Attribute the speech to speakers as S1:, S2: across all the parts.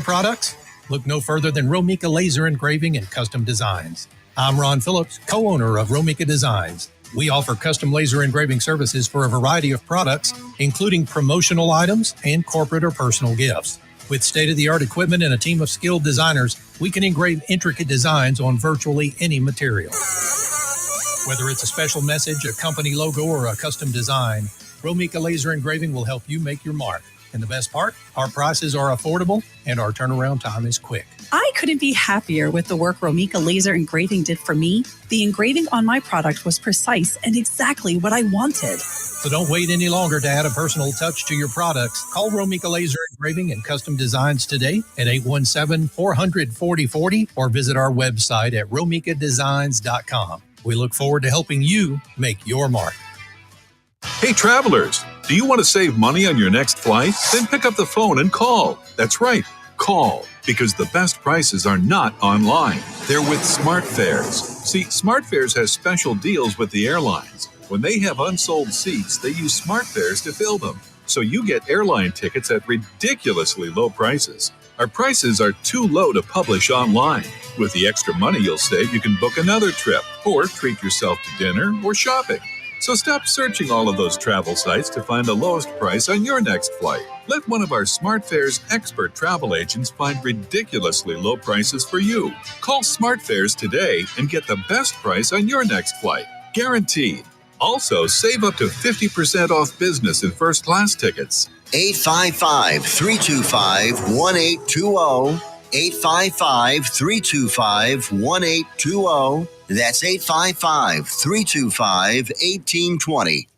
S1: products? Look no further than Romika Laser Engraving and Custom Designs. I'm Ron Phillips, co-owner of Romika Designs. We offer custom laser engraving services for a variety of products, including promotional items and corporate or personal gifts. With state-of-the-art equipment and a team of skilled designers, we can engrave intricate designs on virtually any material. Whether it's a special message, a company logo, or a custom design, Romika Laser Engraving will help you make your mark. And the best part, our prices are affordable and our turnaround time is quick.
S2: I couldn't be happier with the work Romika Laser Engraving did for me. The engraving on my product was precise and exactly what I wanted.
S1: So don't wait any longer to add a personal touch to your products. Call Romika Laser Engraving and Custom Designs today at 817-400-4040 or visit our website at romikadesigns.com. We look forward to helping you make your mark.
S3: Hey, travelers, do you want to save money on your next flight? Then pick up the phone and call. That's right, call, because the best prices are not online. They're with SmartFares. See, SmartFares has special deals with the airlines. When they have unsold seats, they use SmartFares to fill them. So you get airline tickets at ridiculously low prices. Our prices are too low to publish online. With the extra money you'll save, you can book another trip or treat yourself to dinner or shopping. So stop searching all of those travel sites to find the lowest price on your next flight. Let one of our SmartFares expert travel agents find ridiculously low prices for you. Call SmartFares today and get the best price on your next flight. Guaranteed. Also, save up to 50% off business and first class tickets.
S4: 855-325-1820. 855-325-1820. That's 855-325-1820.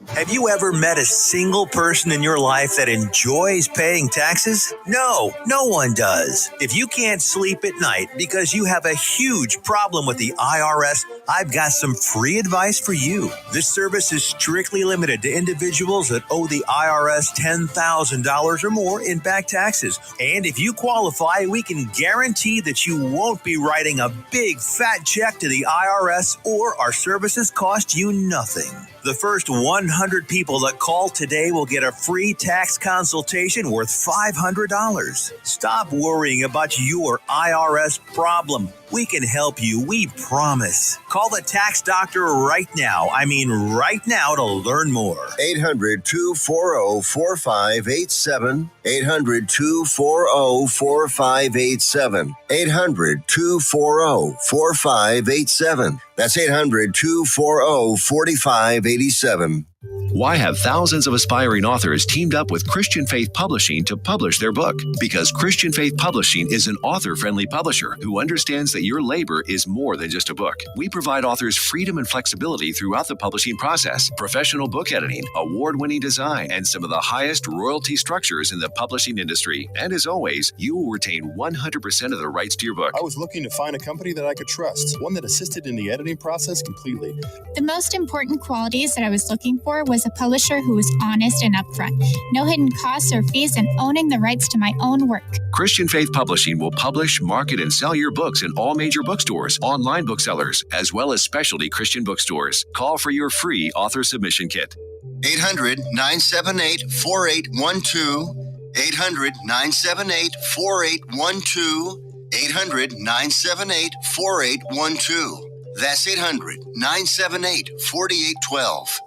S5: Have you ever met a single person in your life that enjoys paying taxes? No one does. If you can't sleep at night because you have a huge problem with the IRS, I've got some free advice for you. This service is strictly limited to individuals that owe the IRS $10,000 or more in back taxes. And if you qualify, we can guarantee that you won't be writing a big fat check to the IRS, or our services cost you nothing. The first 100 people that call today will get a free tax consultation worth $500. Stop worrying about your IRS problem. We can help you, we promise. Call the tax doctor right now. I mean right now, to learn more.
S4: 800-240-4587. 800-240-4587. 800-240-4587. That's 800-240-4587.
S6: Why have thousands of aspiring authors teamed up with Christian Faith Publishing to publish their book? Because Christian Faith Publishing is an author-friendly publisher who understands that your labor is more than just a book. We provide authors freedom and flexibility throughout the publishing process, professional book editing, award-winning design, and some of the highest royalty structures in the publishing industry. And as always, you will retain 100% of the rights to your book.
S7: I was looking to find a company that I could trust, one that assisted in the editing process completely.
S8: The most important qualities that I was looking for was a publisher who was honest and upfront, no hidden costs or fees, and owning the rights to my own work.
S6: Christian Faith Publishing will publish, market, and sell your books in all major bookstores, online booksellers, as well as specialty Christian bookstores. Call for your free author submission kit.
S4: 800-978-4812. 800-978-4812. 800-978-4812. That's 800-978-4812.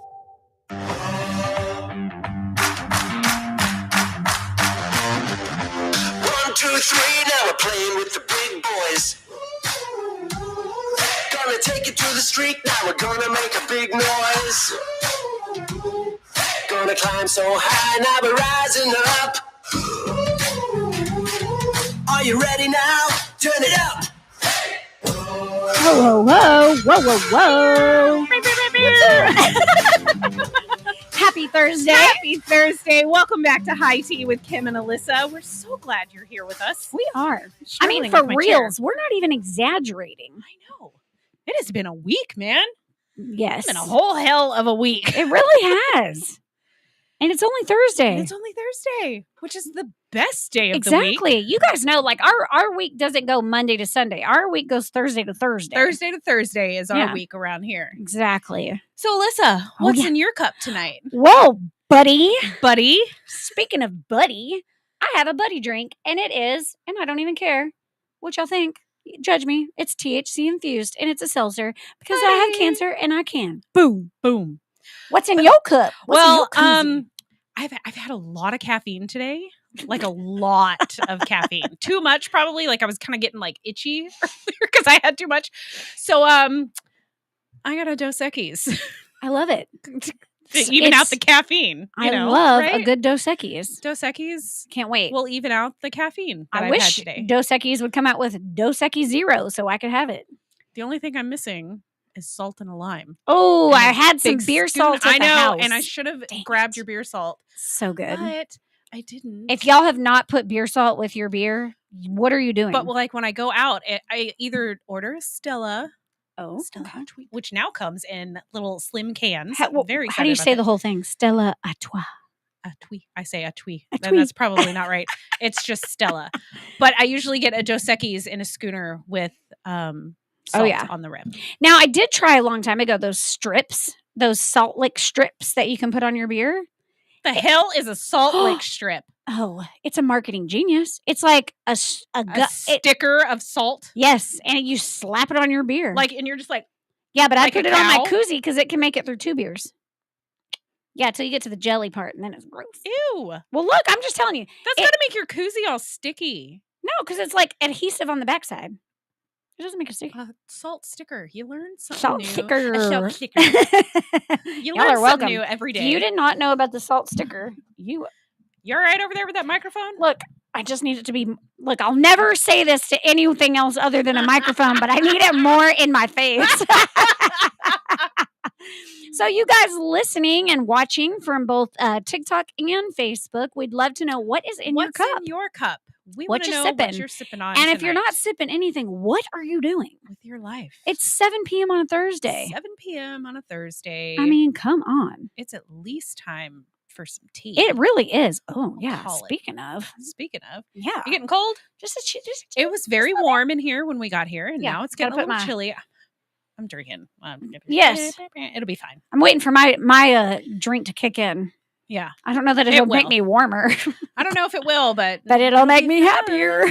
S9: 1, 2, 3, now we're playing with the big boys. Gonna take it to the street, now we're gonna make a big noise. Gonna climb so high, now we're rising up. Are you ready now? Turn it up.
S10: Whoa, whoa, whoa, whoa, whoa, whoa. Happy Thursday.
S11: Happy Thursday. Welcome back to High Tea with Kim and Alyssa. We're so glad you're here with us.
S10: We are. I mean, for reals, we're not even exaggerating.
S11: I know. It has been a week, man.
S10: Yes.
S11: It's been a whole hell of a week.
S10: It really has. And it's only Thursday.
S11: It's only Thursday, which is the best day of the week.
S10: Exactly. You guys know, like, our week doesn't go Monday to Sunday. Our week goes Thursday to Thursday.
S11: Thursday to Thursday is our week around here.
S10: Exactly.
S11: So, Alyssa, what's in your cup tonight?
S10: Whoa, buddy.
S11: Buddy.
S10: Speaking of buddy, I have a buddy drink, and it is, and I don't even care what y'all think. Judge me. It's THC infused, and it's a seltzer because I have cancer, and I can. Boom, boom. What's in your cup? What's in your koozie?
S11: I've had a lot of caffeine today. Like a lot of caffeine. Too much, probably. Like I was kind of getting like itchy earlier because I had too much. So I got a Dos Equis.
S10: I love it.
S11: To even out the caffeine.
S10: I love a good Dos Equis.
S11: Dos Equis.
S10: Can't wait.
S11: Will even out the caffeine that
S10: I
S11: I've
S10: wish
S11: had today.
S10: Dos Equis would come out with Dos Equis Zero so I could have it.
S11: The only thing I'm missing is salt and a lime.
S10: Oh,
S11: And
S10: I
S11: a
S10: had some
S11: big
S10: beer
S11: spoon.
S10: salt at
S11: I know,
S10: the house.
S11: and I should have grabbed your beer salt.
S10: So good.
S11: But I didn't.
S10: If y'all have not put beer salt with your beer, what are you doing?
S11: But like when I go out, I either order a Stella.
S10: Oh,
S11: Stella Artois, which now comes in little slim cans.
S10: How do you say the whole thing? Stella Artois.
S11: Artois. I say Artois. Then that's probably not right. It's just Stella. But I usually get a Dos Equis in a schooner with salt on the rim.
S10: Now, I did try a long time ago those strips, those salt lick strips that you can put on your beer.
S11: The hell is a salt lick strip?
S10: Oh, it's a marketing genius. It's like a
S11: sticker of salt.
S10: Yes, and you slap it on your beer.
S11: And you're just like,
S10: yeah, but
S11: like
S10: I put it on my koozie because it can make it through 2 beers. Yeah, till you get to the jelly part, and then it's gross.
S11: Ew.
S10: Well, look, I'm just telling you.
S11: That's got to make your koozie all sticky.
S10: No, because it's like adhesive on the backside. It doesn't make it sticky.
S11: Salt sticker. You learn something
S10: salt
S11: new.
S10: Sticker.
S11: A salt sticker. You learn something new every day.
S10: If you did not know about the salt sticker,
S11: you're all right over there with that microphone?
S10: Look, I just need it to be. Look, I'll never say this to anything else other than a microphone, but I need it more in my face. So you guys listening and watching from both TikTok and Facebook, we'd love to know what is in your cup.
S11: What's in your cup? We want to know what you're sipping on.
S10: And if you're not sipping anything, what are you doing
S11: with your life?
S10: It's 7 p.m. on a Thursday.
S11: 7 p.m. on a Thursday.
S10: I mean, come on.
S11: It's at least time for some tea.
S10: It really is. Oh, yeah. Speaking of.
S11: Yeah. You getting cold? It was very warm in here when we got here, and now it's getting a little chilly. I'm drinking.
S10: Yes.
S11: It'll be fine.
S10: I'm waiting for my drink to kick in.
S11: Yeah.
S10: I don't know that it'll make me warmer.
S11: I don't know if it will, but
S10: it'll make me happier.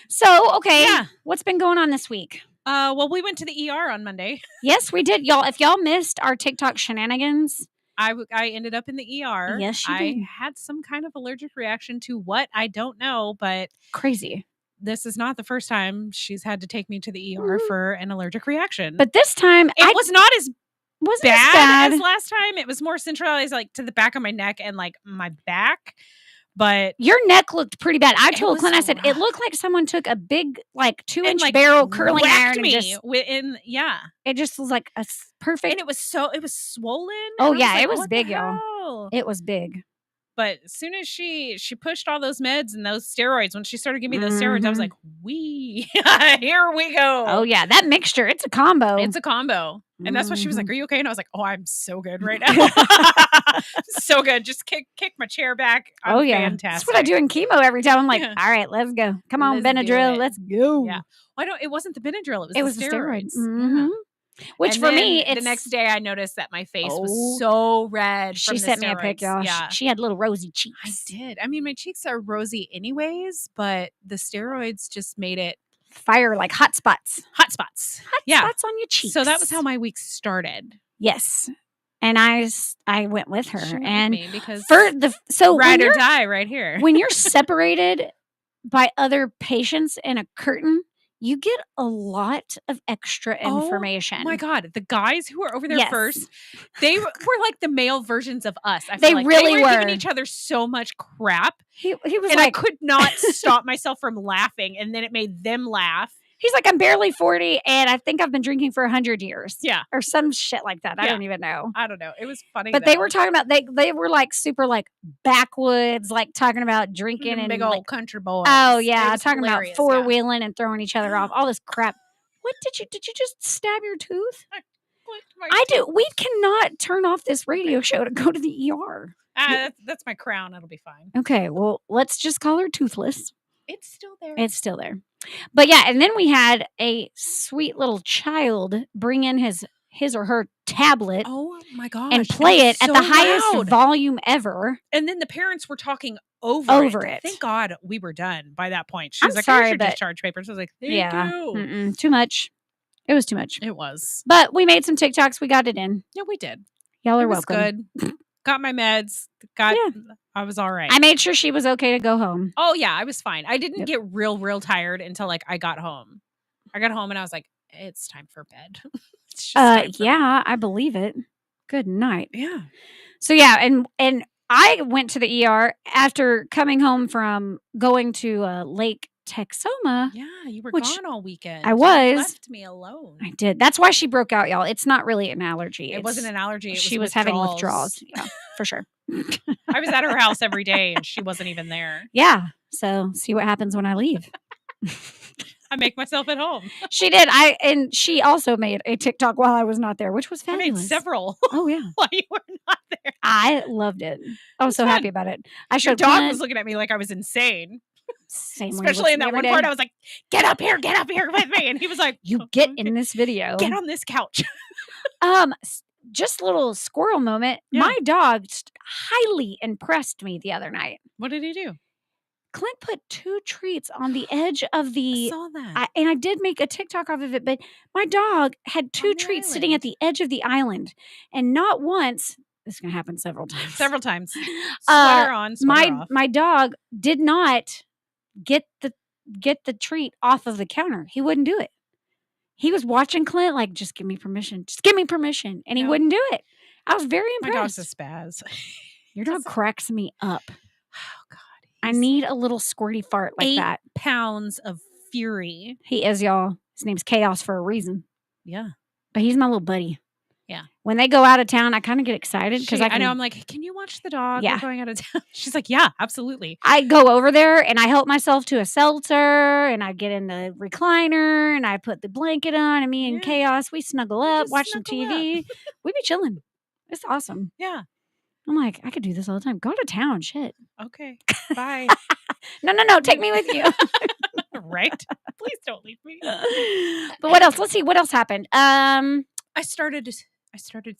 S10: So, okay. Yeah. What's been going on this week?
S11: Well, we went to the ER on Monday.
S10: Yes, we did. Y'all, if y'all missed our TikTok shenanigans,
S11: I ended up in the ER.
S10: Yes, you did.
S11: I had some kind of allergic reaction to what I don't know, but
S10: crazy.
S11: This is not the first time she's had to take me to the ER for an allergic reaction.
S10: But this time,
S11: it was not as
S10: wasn't
S11: bad as last time. It was more centralized, like to the back of my neck and like my back. But
S10: your neck looked pretty bad. I told Clint, I said it looked like someone took a big, like 2-inch barrel curling iron and just it just was like a perfect.
S11: And it was swollen.
S10: Oh yeah, it was big, y'all. It was big.
S11: But as soon as she pushed all those meds and those steroids, when she started giving me those steroids, I was like, here we go.
S10: Oh, yeah. That mixture, it's a combo.
S11: It's a combo. And that's why she was like, are you okay? And I was like, oh, I'm so good right now. So good. Just kick my chair back. I'm fantastic.
S10: That's what I do in chemo every time. I'm like, all right, let's go. Come on, Benadryl. Let's go.
S11: Yeah. Well, it wasn't the Benadryl.
S10: It
S11: was
S10: the
S11: steroids.
S10: Mm-hmm. Which for me,
S11: the next day I noticed that my face was so red.
S10: She sent me a pic, y'all.
S11: Yeah.
S10: She had little rosy cheeks.
S11: I did. I mean, my cheeks are rosy anyways, but the steroids just made it
S10: fire like hot spots.
S11: Hot spots
S10: on your cheeks.
S11: So that was how my week started.
S10: Yes. And I went with her.
S11: She went
S10: and
S11: with me because
S10: ride
S11: or die right here.
S10: When you're separated by other patients in a curtain, you get a lot of extra information.
S11: Oh my God. The guys who were over there first, they were like the male versions of us. I feel
S10: they
S11: like
S10: really
S11: they
S10: were
S11: giving each other so much crap.
S10: He was
S11: and
S10: like,
S11: I could not stop myself from laughing. And then it made them laugh.
S10: He's like, I'm barely 40 and I think I've been drinking for 100 years.
S11: Yeah.
S10: Or some shit like that. I don't even know.
S11: I don't know. It was funny.
S10: But they were talking about, they were like super like backwoods, like talking about drinking and
S11: big old country boys.
S10: Oh yeah. Talking about four-wheeling and throwing each other off. All this crap. What did you just stab your tooth? We cannot turn off this radio show to go to the ER.
S11: That's my crown. It'll be fine.
S10: Okay. Well, let's just call her toothless.
S11: It's still there.
S10: It's still there. But yeah, and then we had a sweet little child bring in his his or her tablet
S11: Oh my gosh.
S10: and play it
S11: so
S10: at the highest
S11: loud.
S10: volume ever.
S11: And then the parents were talking over
S10: it.
S11: Thank God we were done by that point. She was
S10: I'm
S11: like,
S10: sorry,
S11: I should
S10: but
S11: just charge papers. I was like, thank
S10: yeah,
S11: you.
S10: too much. It was too much.
S11: It was.
S10: But we made some TikToks. We got it in.
S11: Yeah, we did.
S10: Y'all are
S11: It was
S10: welcome.
S11: good. Got my meds. I was all right.
S10: I made sure she was okay to go home.
S11: Oh yeah, I was fine. I didn't get real tired until like I got home. I got home and I was like, it's time for bed. It's just time for
S10: Yeah, I believe it. Good night.
S11: Yeah.
S10: So yeah, and I went to the ER after coming home from going to Lake Texoma.
S11: Yeah, you were
S10: which
S11: gone all weekend.
S10: I
S11: You
S10: was.
S11: left me alone.
S10: I did. That's why she broke out, y'all. It's not really an allergy.
S11: It wasn't an allergy.
S10: She was having withdrawals. Yeah, for sure.
S11: I was at her house every day and she wasn't even there.
S10: Yeah. So see what happens when I leave.
S11: I make myself at home.
S10: She did. And she also made a TikTok while I was not there, which was fabulous.
S11: I made several.
S10: Oh yeah.
S11: While you were not there.
S10: I loved it. I was so happy about it. I
S11: Your
S10: showed
S11: dog
S10: Clint.
S11: was looking at me like I was insane.
S10: Same way he
S11: Especially
S10: looks
S11: in
S10: at me
S11: that one
S10: every
S11: part,
S10: day.
S11: I was like, get up here with me. And he was like,
S10: You get in this video.
S11: Get on this couch.
S10: Just a little squirrel moment.
S11: Yeah.
S10: My dog highly impressed me the other night.
S11: What did he do?
S10: Clint put 2 treats on the edge of the.
S11: I saw that.
S10: And I did make a TikTok off of it, but my dog had 2 treats sitting at the edge of the island, and not once. This is gonna happen several times.
S11: Several times. Sweater on, sweater off.
S10: My dog did not get the treat off of the counter. He wouldn't do it. He was watching Clint like, just give me permission. Just give me permission. And he wouldn't do it. I was very
S11: My
S10: impressed.
S11: dog's a spaz.
S10: Your dog cracks me up.
S11: Oh God.
S10: I need a little squirty fart like
S11: 8
S10: that.
S11: pounds of fury.
S10: He is, y'all. His name's Chaos for a reason.
S11: Yeah.
S10: But he's my little buddy.
S11: Yeah.
S10: When they go out of town, I kind of get excited because
S11: I know. I'm like, can you watch the dog?
S10: Yeah.
S11: We're going out of town. She's like, yeah, absolutely.
S10: I go over there and I help myself to a seltzer and I get in the recliner and I put the blanket on and me and Chaos, we snuggle up, watch some TV. We be chilling. It's awesome.
S11: Yeah.
S10: I'm like, I could do this all the time. Go to town. Shit.
S11: Okay. Bye.
S10: No. Take me with you.
S11: Right? Please don't leave me.
S10: But what else? Let's see. What else happened?
S11: I started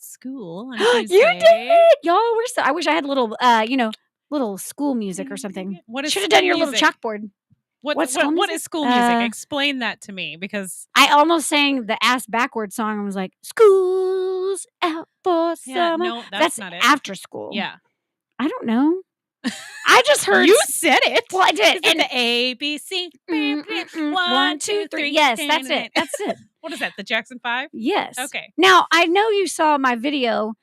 S11: school on Tuesday.
S10: You did, y'all. I wish I had a little, little school music or something.
S11: What is
S10: should have done your
S11: music?
S10: little chalkboard.
S11: What
S10: What's school
S11: is
S10: music?
S11: school music? Explain that to me because
S10: I almost sang the ass backwards song and was like, "School's out for summer."
S11: no, that's not it.
S10: After school.
S11: Yeah,
S10: I don't know. I just heard
S11: you said it.
S10: Well, I did.
S11: Is it the A B C?
S10: 1, 2, 3. Yes, that's it. That's it.
S11: What is that? The Jackson 5?
S10: Yes.
S11: Okay.
S10: Now I know you saw my video.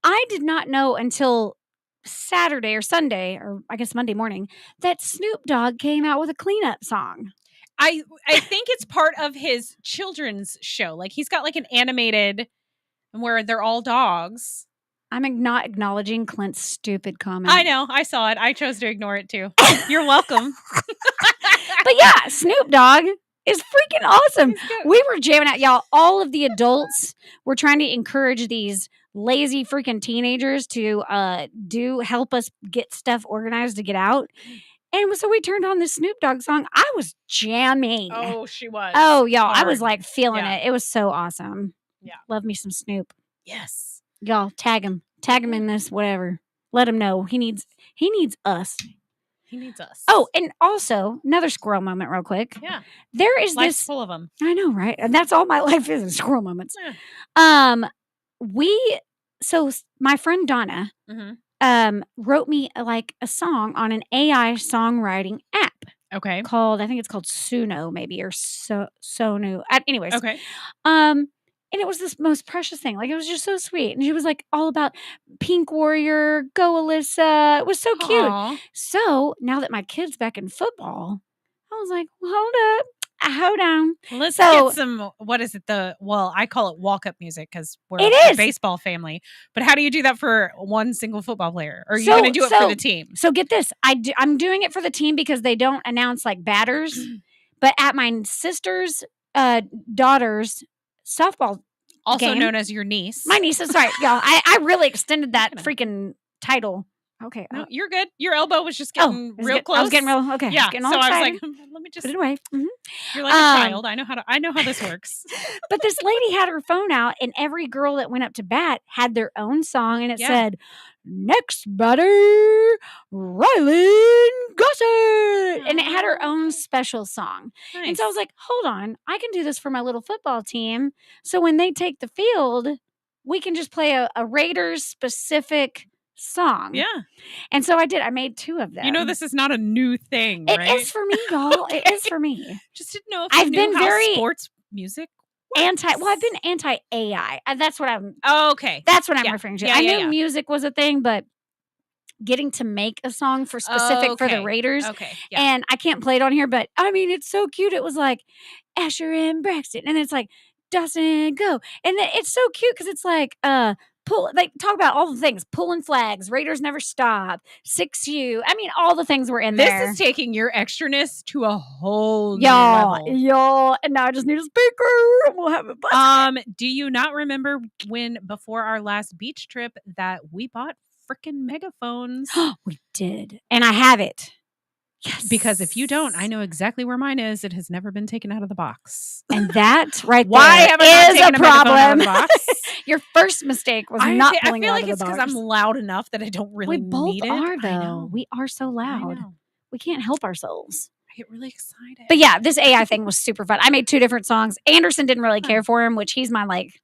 S10: I did not know until Saturday or Sunday, or I guess Monday morning, that Snoop Dogg came out with a cleanup song.
S11: I think it's part of his children's show. Like he's got like an animated where they're all dogs.
S10: I'm not acknowledging Clint's stupid comment.
S11: I know. I saw it. I chose to ignore it too. You're welcome.
S10: But yeah, Snoop Dogg is freaking awesome. We were jamming out, y'all. All of the adults were trying to encourage these lazy freaking teenagers to help us get stuff organized to get out. And so we turned on the Snoop Dogg song. I was jamming.
S11: Oh, she was.
S10: Oh, y'all.
S11: Hard.
S10: I was like feeling it. It was so awesome.
S11: Yeah.
S10: Love me some Snoop.
S11: Yes.
S10: Y'all tag him in this, whatever. Let him know he needs us.
S11: He needs us.
S10: Oh, and also another squirrel moment real quick.
S11: Yeah.
S10: There is
S11: Life's
S10: this
S11: full of them.
S10: I know, right? And that's all my life is squirrel moments.
S11: Yeah.
S10: So my friend Donna wrote me like a song on an AI songwriting app.
S11: Okay.
S10: I think it's called Suno maybe, or Sonu. Anyways.
S11: Okay.
S10: And it was this most precious thing. Like, it was just so sweet. And she was like all about Pink Warrior, Go Alyssa. It was so cute.
S11: Aww.
S10: So now that my kid's back in football, I was like, well, hold on.
S11: Let's get some, what is it? I call it walk-up music because we're a baseball family. But how do you do that for one single football player? Or are you going to do it for the team?
S10: So get this. I'm doing it for the team because they don't announce like batters. But at my sister's daughter's softball
S11: also
S10: game,
S11: known as your niece.
S10: my niece is right, y'all. I really extended that freaking title. Okay.
S11: No, you're good. Your elbow was just getting real close.
S10: I was getting real. Okay.
S11: Yeah.
S10: Getting all
S11: So
S10: excited.
S11: I was like, let me just
S10: put it away. Mm-hmm.
S11: You're like a child. I know how this works.
S10: But this lady had her phone out, and every girl that went up to bat had their own song, and it said, "Next batter, Rylan Gossett," and it had her own special song.
S11: Nice.
S10: And so I was like, "Hold on, I can do this for my little football team. So when they take the field, we can just play a Raiders specific song."
S11: Yeah.
S10: And so I did. I made 2 of them.
S11: You know, this is not a new thing,
S10: It
S11: right?
S10: is for me, y'all.
S11: Okay.
S10: It is for me.
S11: Just didn't know if
S10: I've
S11: you
S10: been
S11: knew how
S10: very
S11: sports music
S10: I've been anti-AI. That's what I'm.
S11: Oh, okay.
S10: That's what I'm referring to.
S11: Yeah,
S10: I
S11: yeah,
S10: knew
S11: yeah.
S10: music was a thing, but getting to make a song for specific for the
S11: Okay.
S10: Raiders,
S11: Okay. Yeah.
S10: and I can't play it on here, but I mean, it's so cute. It was like Asher and Braxton, and it's like Dawson Go, and then it's so cute because it's like pull. They talk about all the things: pulling flags, Raiders never stop, 6U. I mean, all the things were in there.
S11: This is taking your extraness to a whole new
S10: y'all,
S11: level.
S10: and now I just need a speaker. And we'll have it.
S11: Do you not remember when before our last beach trip that we bought freaking megaphones?
S10: We did, and I have it. Yes.
S11: Because if you don't, I know exactly where mine is. It has never been taken out of the box.
S10: And that right
S11: Why
S10: there
S11: have I not
S10: is
S11: taken
S10: a
S11: a megaphone out of the
S10: problem.
S11: box?
S10: Your first mistake was not pulling
S11: I feel
S10: it
S11: like
S10: out of
S11: it's
S10: the box.
S11: because I'm loud enough that I don't really
S10: We both
S11: need it.
S10: are,
S11: I
S10: though.
S11: know.
S10: We are so loud.
S11: know.
S10: We can't help ourselves.
S11: I get really excited.
S10: But yeah, this AI thing was super fun. I made 2 different songs. Anderson didn't really care for him, which he's my like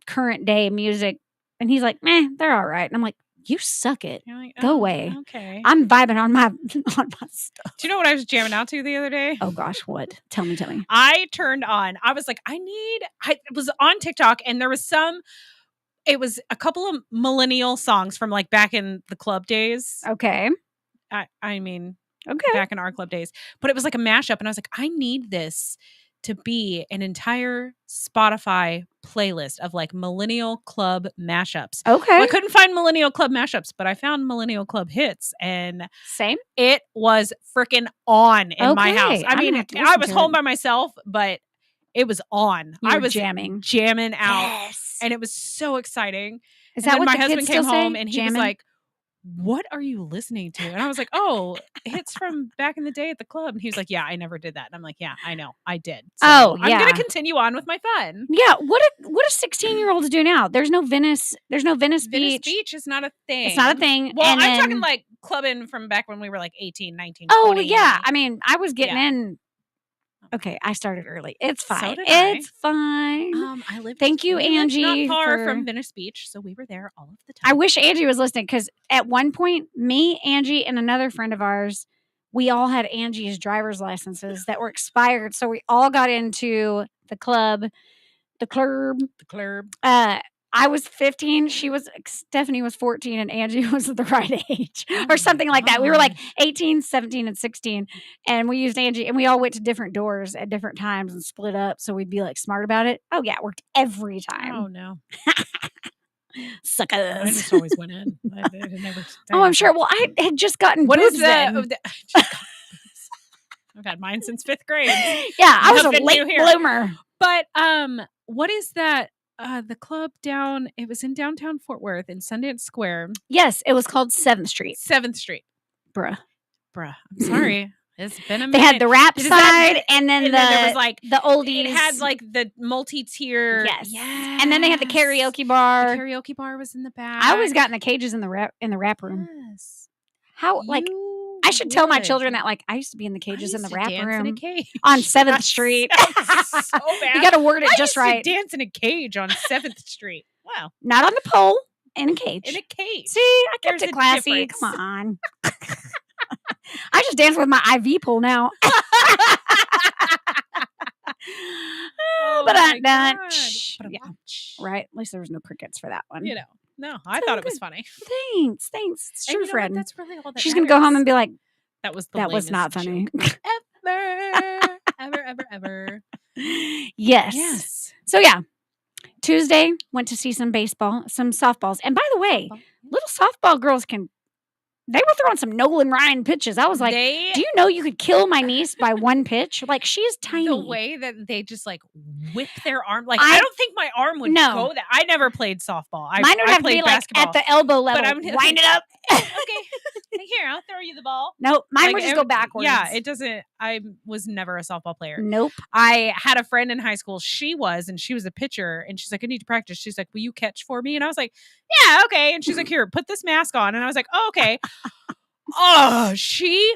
S10: current day music. And he's like, "Meh, they're all right." And I'm like, "You suck it.
S11: You're like,
S10: Go
S11: oh,
S10: away."
S11: Okay.
S10: I'm vibing on my stuff.
S11: Do you know what I was jamming out to the other day?
S10: Oh gosh, what? Tell me.
S11: I was like, I was on TikTok and there was it was a couple of millennial songs from like back in the club days.
S10: Okay.
S11: I mean,
S10: okay.
S11: Back in our club days. But it was like a mashup and I was like, I need this to be an entire Spotify playlist of like millennial club mashups.
S10: Okay.
S11: Well, I couldn't find millennial club mashups, but I found millennial club hits and
S10: same.
S11: It was freaking on in my house. I mean, I was home by myself, but it was on. I was jamming out.
S10: Yes.
S11: And it was so exciting.
S10: Is
S11: and
S10: that
S11: then
S10: what
S11: my
S10: the
S11: husband
S10: kids
S11: came
S10: still say?
S11: home and he was like, "What are you listening to?" And I was like, "Oh, hits from back in the day at the club." And he was like, "Yeah, I never did that." And I'm like, "Yeah, I know, I did." So I'm gonna continue on with my fun.
S10: Yeah, what a 16-year-old do now? There's no Venice Beach.
S11: Venice Beach is not a thing.
S10: It's not a thing.
S11: Well,
S10: and
S11: I'm talking like clubbing from back when we were like 18, 19,
S10: Oh
S11: 20.
S10: yeah, I mean, I was getting in. Okay, I started early. It's fine.
S11: So did
S10: it's fine.
S11: I lived.
S10: Thank you, Angie.
S11: Not far
S10: for...
S11: from Venice Beach, so we were there all of the time.
S10: I wish Angie was listening because at one point, me, Angie, and another friend of ours, we all had Angie's driver's licenses that were expired. So we all got into the club. I was 15. Stephanie was 14 and Angie was the right age or something like that. We were like 18, 17, and 16. And we used Angie and we all went to different doors at different times and split up. So we'd be like smart about it. Oh yeah, it worked every time.
S11: Oh no.
S10: Suckers.
S11: I just always went in. I never
S10: oh, I'm sure. Well, I had just gotten
S11: What
S10: boobs
S11: is
S10: then.
S11: I've had mine since 5th grade.
S10: Yeah, I was a late bloomer.
S11: But what is that? The club it was in downtown Fort Worth in Sundance Square.
S10: Yes, it was called 7th Street.
S11: 7th Street.
S10: Bruh.
S11: I'm sorry. It's been a minute.
S10: They had the rap side and then there was
S11: like
S10: the oldies.
S11: It had like the multi-tier.
S10: Yes. And then they had the karaoke bar.
S11: The karaoke bar was in the back.
S10: I always got in the cages in the rap room.
S11: Yes.
S10: How I should tell my children that I used to be in the cages in the rap room on 7th Street.
S11: So bad.
S10: You got to word it just right.
S11: Dance in a cage on 7th Street. Wow.
S10: Not on the pole, in a cage.
S11: In a cage.
S10: See, I kept it classy. Come on. I just dance with my IV pole now. But yeah. Right. At least there was no crickets for that one.
S11: No, I thought it was funny.
S10: Thanks. It's true, friend.
S11: That's really all that
S10: She's gonna go home and be like,
S11: "That was
S10: not funny."
S11: ever.
S10: Yes. So yeah, Tuesday went to see some softballs, and by the way, little softball girls they were throwing some Nolan Ryan pitches. I was like, do you know you could kill my niece by one pitch? Like, she is tiny.
S11: The way that they just like whip their arm. Like, I don't think my arm would go that. I never played softball.
S10: Mine would have to be like at the elbow level. Wind it up
S11: Okay. Here, I'll throw you the ball.
S10: Nope. Mine
S11: Like,
S10: would just
S11: it
S10: go
S11: would-
S10: backwards.
S11: Yeah, it doesn't. I was never a softball player.
S10: Nope.
S11: I had a friend in high school. She was a pitcher. And she's like, I need to practice. She's like, will you catch for me? And I was like, yeah, okay. And she's like, here, put this mask on. And I was like, oh, okay. Oh, she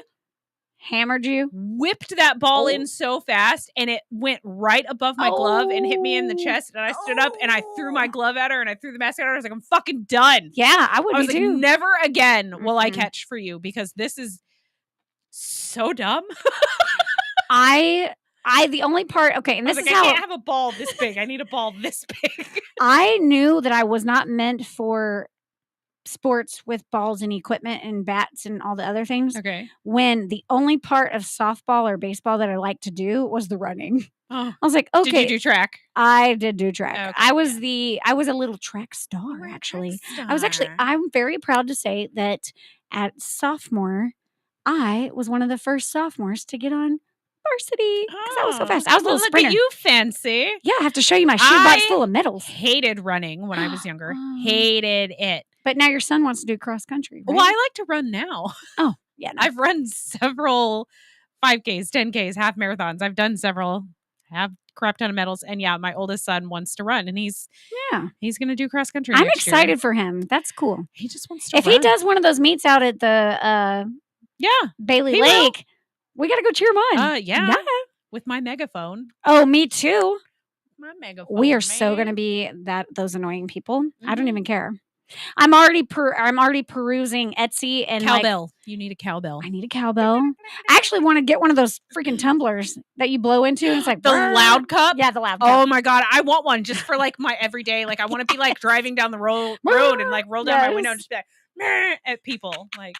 S10: Hammered you?
S11: whipped that ball in so fast and it went right above my glove and hit me in the chest. And I stood up and I threw my glove at her and I threw the mask at her. I was like, I'm fucking done.
S10: Yeah, I would
S11: I was
S10: be
S11: like,
S10: too.
S11: never again will I
S10: Mm-mm.
S11: catch for you because this is so dumb.
S10: The only part, okay, and
S11: I was
S10: this
S11: like,
S10: is
S11: I
S10: how
S11: can't have a ball this big. I need a ball this big.
S10: I knew that I was not meant for sports with balls and equipment and bats and all the other things.
S11: Okay.
S10: When the only part of softball or baseball that I liked to do was the running.
S11: Oh.
S10: I was like, okay.
S11: Did you do track?
S10: I did do track.
S11: Okay,
S10: I was a little track star, actually. I'm very proud to say that at sophomore, I was one of the first sophomores to get on varsity because I was so fast. I was a little
S11: look
S10: sprinter.
S11: at you, fancy.
S10: Yeah, I have to show you my shoebox full of medals.
S11: Hated running when I was younger. Hated it.
S10: But now your son wants to do cross country. Right?
S11: Well, I like to run now.
S10: Oh, yeah. No.
S11: I've run several 5Ks, 10Ks, half marathons. I've done several. Have crap ton of medals. And yeah, my oldest son wants to run and he's going to do cross country.
S10: I'm
S11: next
S10: excited
S11: year.
S10: for him. That's cool.
S11: He just wants to
S10: If
S11: run.
S10: he does one of those meets out at the Bailey
S11: he
S10: Lake, we got to go cheer him on.
S11: Yeah. With my megaphone.
S10: Oh, me too.
S11: My megaphone.
S10: We are so going to be those annoying people. I don't even care. I'm already perusing Etsy and
S11: cowbell. You need a cowbell.
S10: I need a cowbell. I actually want to get one of those freaking tumblers that you blow into. And it's like
S11: the loud cup.
S10: Yeah, the loud cup.
S11: Oh my god, I want one just for like my everyday. Like I want to be like driving down the road and like roll down my window and just be like meh at people. Like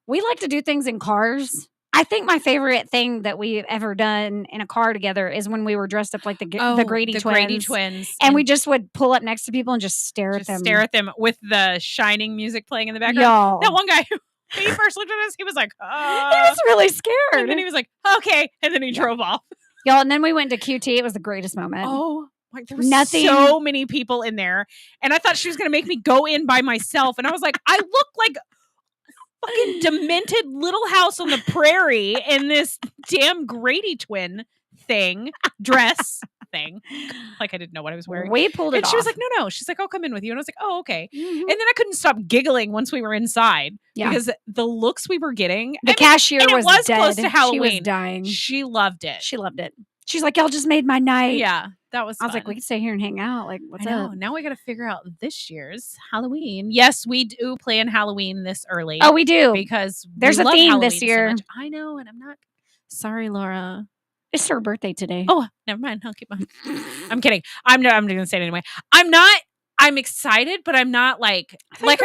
S10: we like to do things in cars. I think my favorite thing that we've ever done in a car together is when we were dressed up like the Grady twins.
S11: Grady twins.
S10: And we just would pull up next to people and just stare at them.
S11: Stare at them with the Shining music playing in the background.
S10: Y'all.
S11: That one guy who he first looked at us, he was like,
S10: he was really scared.
S11: And then he was like, okay. And then he drove off.
S10: Y'all, and then we went to QT. It was the greatest moment.
S11: Oh, like there were so many people in there. And I thought she was going to make me go in by myself. And I was like, I look like fucking demented Little House on the Prairie in this damn Grady twin dress thing. Like I didn't know what I was wearing.
S10: We pulled it
S11: and
S10: off.
S11: she was like, no. She's like, I'll come in with you. And I was like, oh, okay. Mm-hmm. And then I couldn't stop giggling once we were inside because the looks we were getting.
S10: The cashier was dead.
S11: Close to Halloween.
S10: She was dying.
S11: She loved it.
S10: She loved it. She's like, y'all just made my night.
S11: Yeah. That was
S10: I was like, we could stay here and hang out. Like, what's up?
S11: Now we got to figure out this year's Halloween. Yes, we do plan Halloween this early.
S10: Oh, we do.
S11: Because
S10: there's a theme Halloween this year.
S11: So I know, and I'm not sorry, Laura.
S10: It's her birthday today.
S11: Oh, never mind. I'll keep on. I'm kidding. I'm going to say it anyway. I'm excited, but I'm not I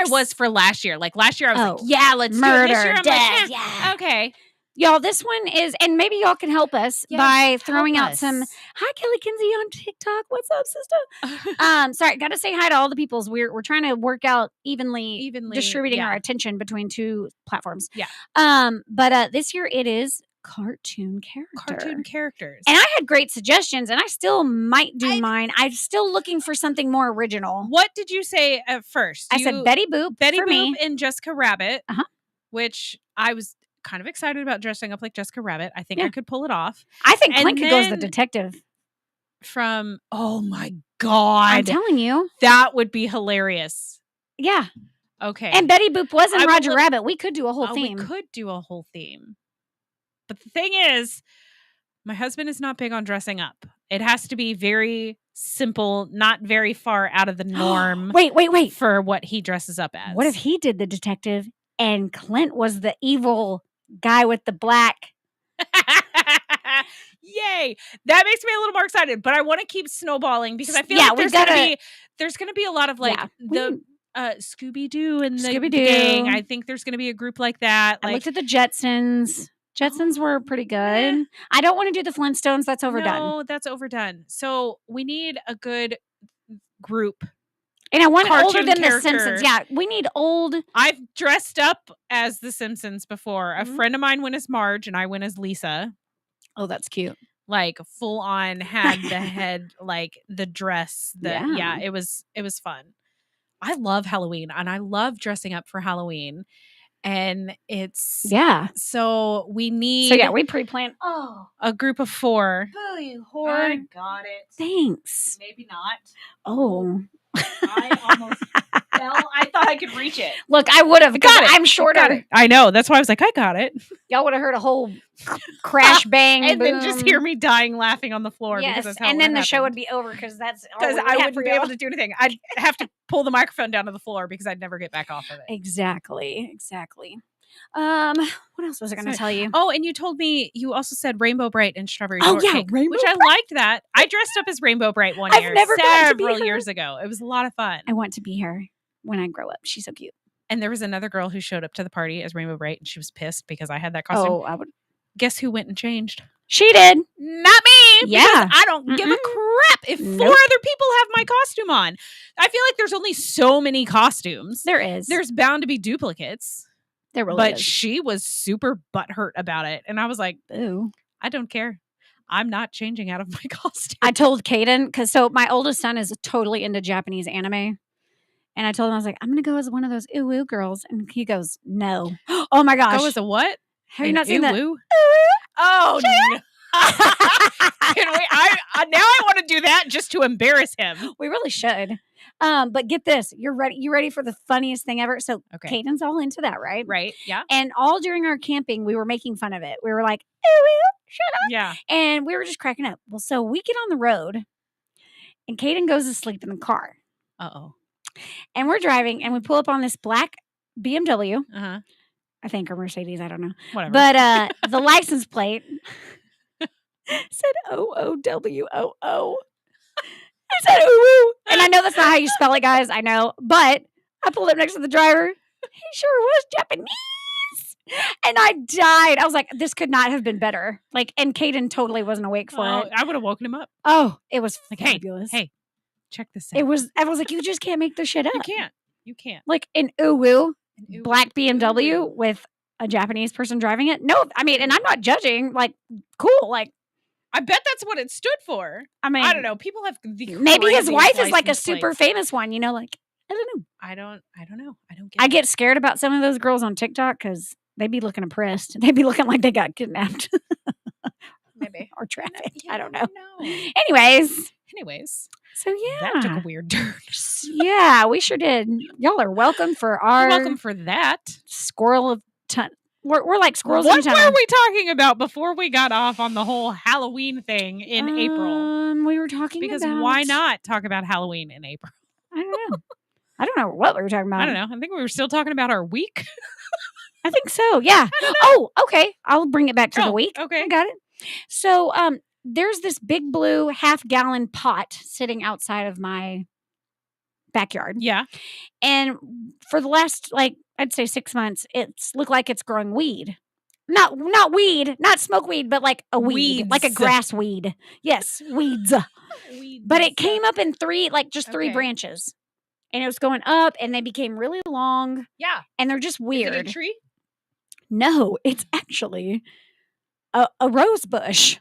S11: was for last year. Like last year, I was like, yeah, let's
S10: murder,
S11: do it. This year, I'm
S10: death,
S11: like,
S10: yeah.
S11: Okay.
S10: Y'all, this one is, and maybe y'all can help us by throwing out some, hi, Kelly Kinsey on TikTok. What's up, sister? Sorry, got to say hi to all the peoples. We're trying to work out evenly distributing our attention between two platforms.
S11: Yeah.
S10: But this year it is cartoon
S11: characters.
S10: And I had great suggestions, and I still might do mine. I'm still looking for something more original.
S11: What did you say at first?
S10: I said Betty Boop for me.
S11: And Jessica Rabbit, which I was kind of excited about dressing up like Jessica Rabbit. I think I could pull it off.
S10: I think Clint could go as the detective.
S11: Oh my God.
S10: I'm telling you.
S11: That would be hilarious.
S10: Yeah.
S11: Okay.
S10: And Betty Boop was in Roger Rabbit. We could do a whole theme.
S11: We could do a whole theme. But the thing is, my husband is not big on dressing up. It has to be very simple, not very far out of the norm.
S10: Wait.
S11: For what he dresses up as.
S10: What if he did the detective and Clint was the evil guy with the black?
S11: Yay! That makes me a little more excited, but I want to keep snowballing because I feel like there's gonna be a lot of the Scooby-Doo and the gang. I think there's gonna be a group like that.
S10: I looked at the Jetsons. Jetsons were pretty good. I don't want to do the Flintstones. That's overdone.
S11: No, that's overdone. So we need a good group.
S10: And I want older than the Simpsons. Yeah, we need old.
S11: I've dressed up as the Simpsons before. A friend of mine went as Marge and I went as Lisa.
S10: Oh, that's cute.
S11: Like full on had the head, like the dress. It was fun. I love Halloween and I love dressing up for Halloween. And it's so we need
S10: we pre-planned
S11: a group of 4.
S10: Oh, you
S11: I got it.
S10: Thanks.
S11: Maybe not.
S10: Oh.
S11: I almost fell. I thought I could reach it.
S10: Look, I would have got it. I'm shorter.
S11: I know. That's why I was like, I got it.
S10: Y'all would have heard a whole crash bang
S11: and
S10: boom.
S11: then just hear me dying laughing on the floor.
S10: Yes,
S11: because that's how
S10: and
S11: it
S10: then the
S11: happened.
S10: show would be over because
S11: I wouldn't be able to do anything. I'd have to pull the microphone down to the floor because I'd never get back off of it.
S10: Exactly. What else was I going to tell you?
S11: Oh, and you told me you also said Rainbow Bright and Strawberry
S10: Oh, yeah,
S11: Shortcake,
S10: Rainbow
S11: which I
S10: Bright.
S11: liked that. I dressed up as Rainbow Bright one
S10: I've
S11: year,
S10: never gotten to be
S11: several
S10: her.
S11: years ago. It was a lot of fun.
S10: I want to be her when I grow up. She's so cute.
S11: And there was another girl who showed up to the party as Rainbow Bright, and she was pissed because I had that costume.
S10: Oh, I would.
S11: Guess who went and changed?
S10: She did.
S11: Not me.
S10: Yeah.
S11: Because I don't give a crap if 4 other people have my costume on. I feel like there's only so many costumes.
S10: There is.
S11: There's bound to be duplicates.
S10: There really
S11: But
S10: is.
S11: she was super butthurt about it. And I was like,
S10: ooh,
S11: I don't care. I'm not changing out of my costume.
S10: I told Caden, because my oldest son is totally into Japanese anime. And I told him, I was like, I'm going to go as one of those ooh girls. And he goes, no. Oh my gosh.
S11: Go as a what?
S10: Have you not seen that?
S11: Ooh? Oh, no. Can we, now I want to do that just to embarrass him.
S10: We really should. But get this. You ready for the funniest thing ever? So Caden's all into that, right?
S11: Right. Yeah.
S10: And all during our camping, we were making fun of it. We were like, ooh, shut up.
S11: Yeah.
S10: And we were just cracking up. Well, so we get on the road and Caden goes to sleep in the car.
S11: Uh-oh.
S10: And we're driving and we pull up on this black BMW.
S11: Uh-huh.
S10: I think, or Mercedes, I don't know.
S11: Whatever.
S10: But the license plate said OOWOO. I said ooh. And I know that's not how you spell it, guys. I know. But I pulled up next to the driver. He sure was Japanese. And I died. I was like, this could not have been better. And Caden totally wasn't awake for it.
S11: I would have woken him up.
S10: Oh, it was
S11: Like,
S10: fabulous.
S11: Hey, check this out.
S10: I was like, you just can't make this shit up.
S11: You can't.
S10: Like an ooh black BMW with a Japanese person driving it. No, I mean, and I'm not judging. Like, cool. Like,
S11: I bet that's what it stood for.
S10: I mean,
S11: I don't know. People have the
S10: maybe his
S11: craziest
S10: wife is like a
S11: license
S10: super
S11: plates.
S10: famous one. You know, like I don't know.
S11: I don't know. I don't get.
S10: I get scared about some of those girls on TikTok because they be looking oppressed. They be looking like they got kidnapped,
S11: maybe
S10: or trafficked. I don't know.
S11: No.
S10: Anyways, so yeah,
S11: that took a weird turn.
S10: Yeah, we sure did. Y'all are welcome for our.
S11: You're welcome for that.
S10: Squirrel of ton. We're like squirrels in
S11: What
S10: tunnel.
S11: were we talking about before we got off on the whole Halloween thing in April?
S10: We were talking
S11: because
S10: about...
S11: why not talk about Halloween in April?
S10: I don't know. I don't know what we were talking about.
S11: I don't know. I think we were still talking about our week.
S10: I think so. Yeah. Oh, okay. I'll bring it back to the week.
S11: Okay.
S10: I got it. So, there's this big blue half-gallon pot sitting outside of my backyard.
S11: Yeah.
S10: And for the last, I'd say 6 months, it's looked like it's growing weed. Not weed, not smoke weed, but like a weed,
S11: Weeds.
S10: like a grass weed. Yes, weeds. But it came up in three branches. And it was going up and they became really long.
S11: Yeah.
S10: And they're just weird.
S11: Is it a tree?
S10: No, it's actually a rose bush.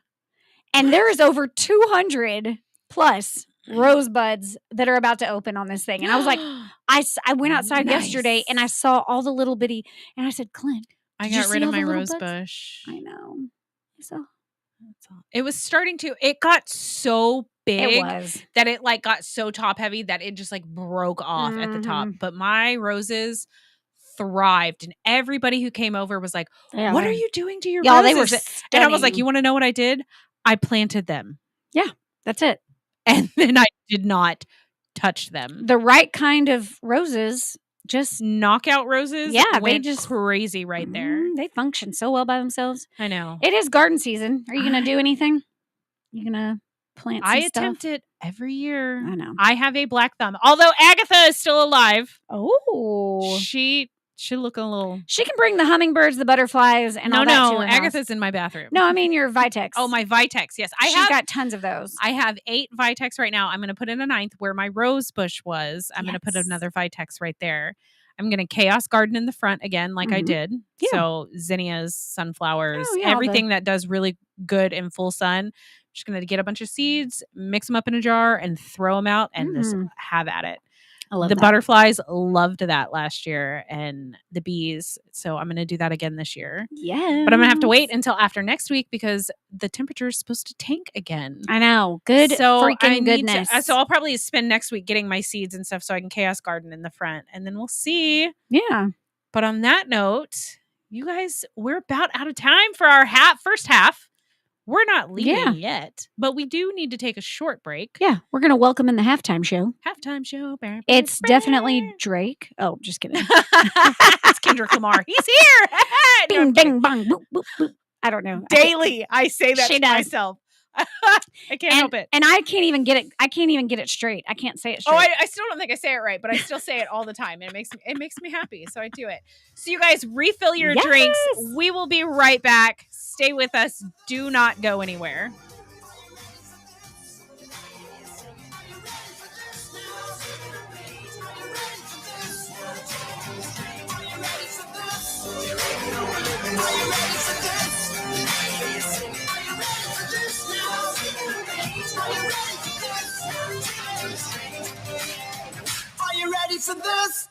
S10: And there is over 200 plus rosebuds that are about to open on this thing. And I was like, I went outside yesterday and I saw all the little bitty, and I said, Clint,
S11: I
S10: did you
S11: got
S10: see
S11: rid of
S10: all the
S11: my
S10: little
S11: rose
S10: buds?
S11: bush.
S10: I know. So
S11: It was starting to, it got so big
S10: it was.
S11: that it got so top heavy that it just broke off at the top. But my roses thrived, and everybody who came over was like,
S10: Yeah,
S11: what are you doing to your
S10: y'all,
S11: roses?
S10: they were
S11: And I was like,
S10: stunning.
S11: you want to know what I did? I planted them.
S10: Yeah, that's it.
S11: And then I did not touch them.
S10: The right kind of roses just
S11: knockout roses.
S10: Yeah, they
S11: went
S10: just
S11: crazy right there.
S10: They function so well by themselves.
S11: I know.
S10: It is garden season. Are you going to do anything? You going to plant some
S11: I
S10: stuff?
S11: attempt it every year.
S10: I know.
S11: I have a black thumb. Although Agatha is still alive.
S10: Oh.
S11: She look a little...
S10: She can bring the hummingbirds, the butterflies, and all that to
S11: No,
S10: her house.
S11: Agatha's in my bathroom.
S10: No, I mean your Vitex.
S11: Oh, my Vitex. Yes.
S10: She's got tons of those.
S11: I have 8 Vitex right now. I'm going to put in a 9th where my rose bush was. I'm going to put another Vitex right there. I'm going to chaos garden in the front again, like I did.
S10: Yeah.
S11: So zinnias, sunflowers,
S10: Oh, yeah,
S11: everything that does really good in full sun. Just going to get a bunch of seeds, mix them up in a jar, and throw them out and just have at it.
S10: I love
S11: the
S10: that.
S11: butterflies loved that last year, and the bees. So I'm going to do that again this year.
S10: Yeah.
S11: But I'm going to have to wait until after next week because the temperature is supposed to tank again.
S10: I know. Good freaking goodness.
S11: So I'll probably spend next week getting my seeds and stuff so I can chaos garden in the front, and then we'll see.
S10: Yeah.
S11: But on that note, you guys, we're about out of time for our first half. We're not leaving yet, but we do need to take a short break.
S10: Yeah. We're going to welcome in the halftime show.
S11: Halftime show.
S10: It's definitely Drake. Oh, just kidding.
S11: It's Kendrick Lamar. He's here.
S10: Bing, bing, bong, boop, boop, boop. I don't know.
S11: Daily, I say that
S10: She
S11: to
S10: does.
S11: myself. I can't help it.
S10: And I can't even get it. I can't even get it straight. I can't say it straight.
S11: Oh, I still don't think I say it right, but I still say it all the time. And it makes me happy. So I do it. So you guys refill your drinks. We will be right back. Stay with us. Do not go anywhere.
S9: Are you ready for this?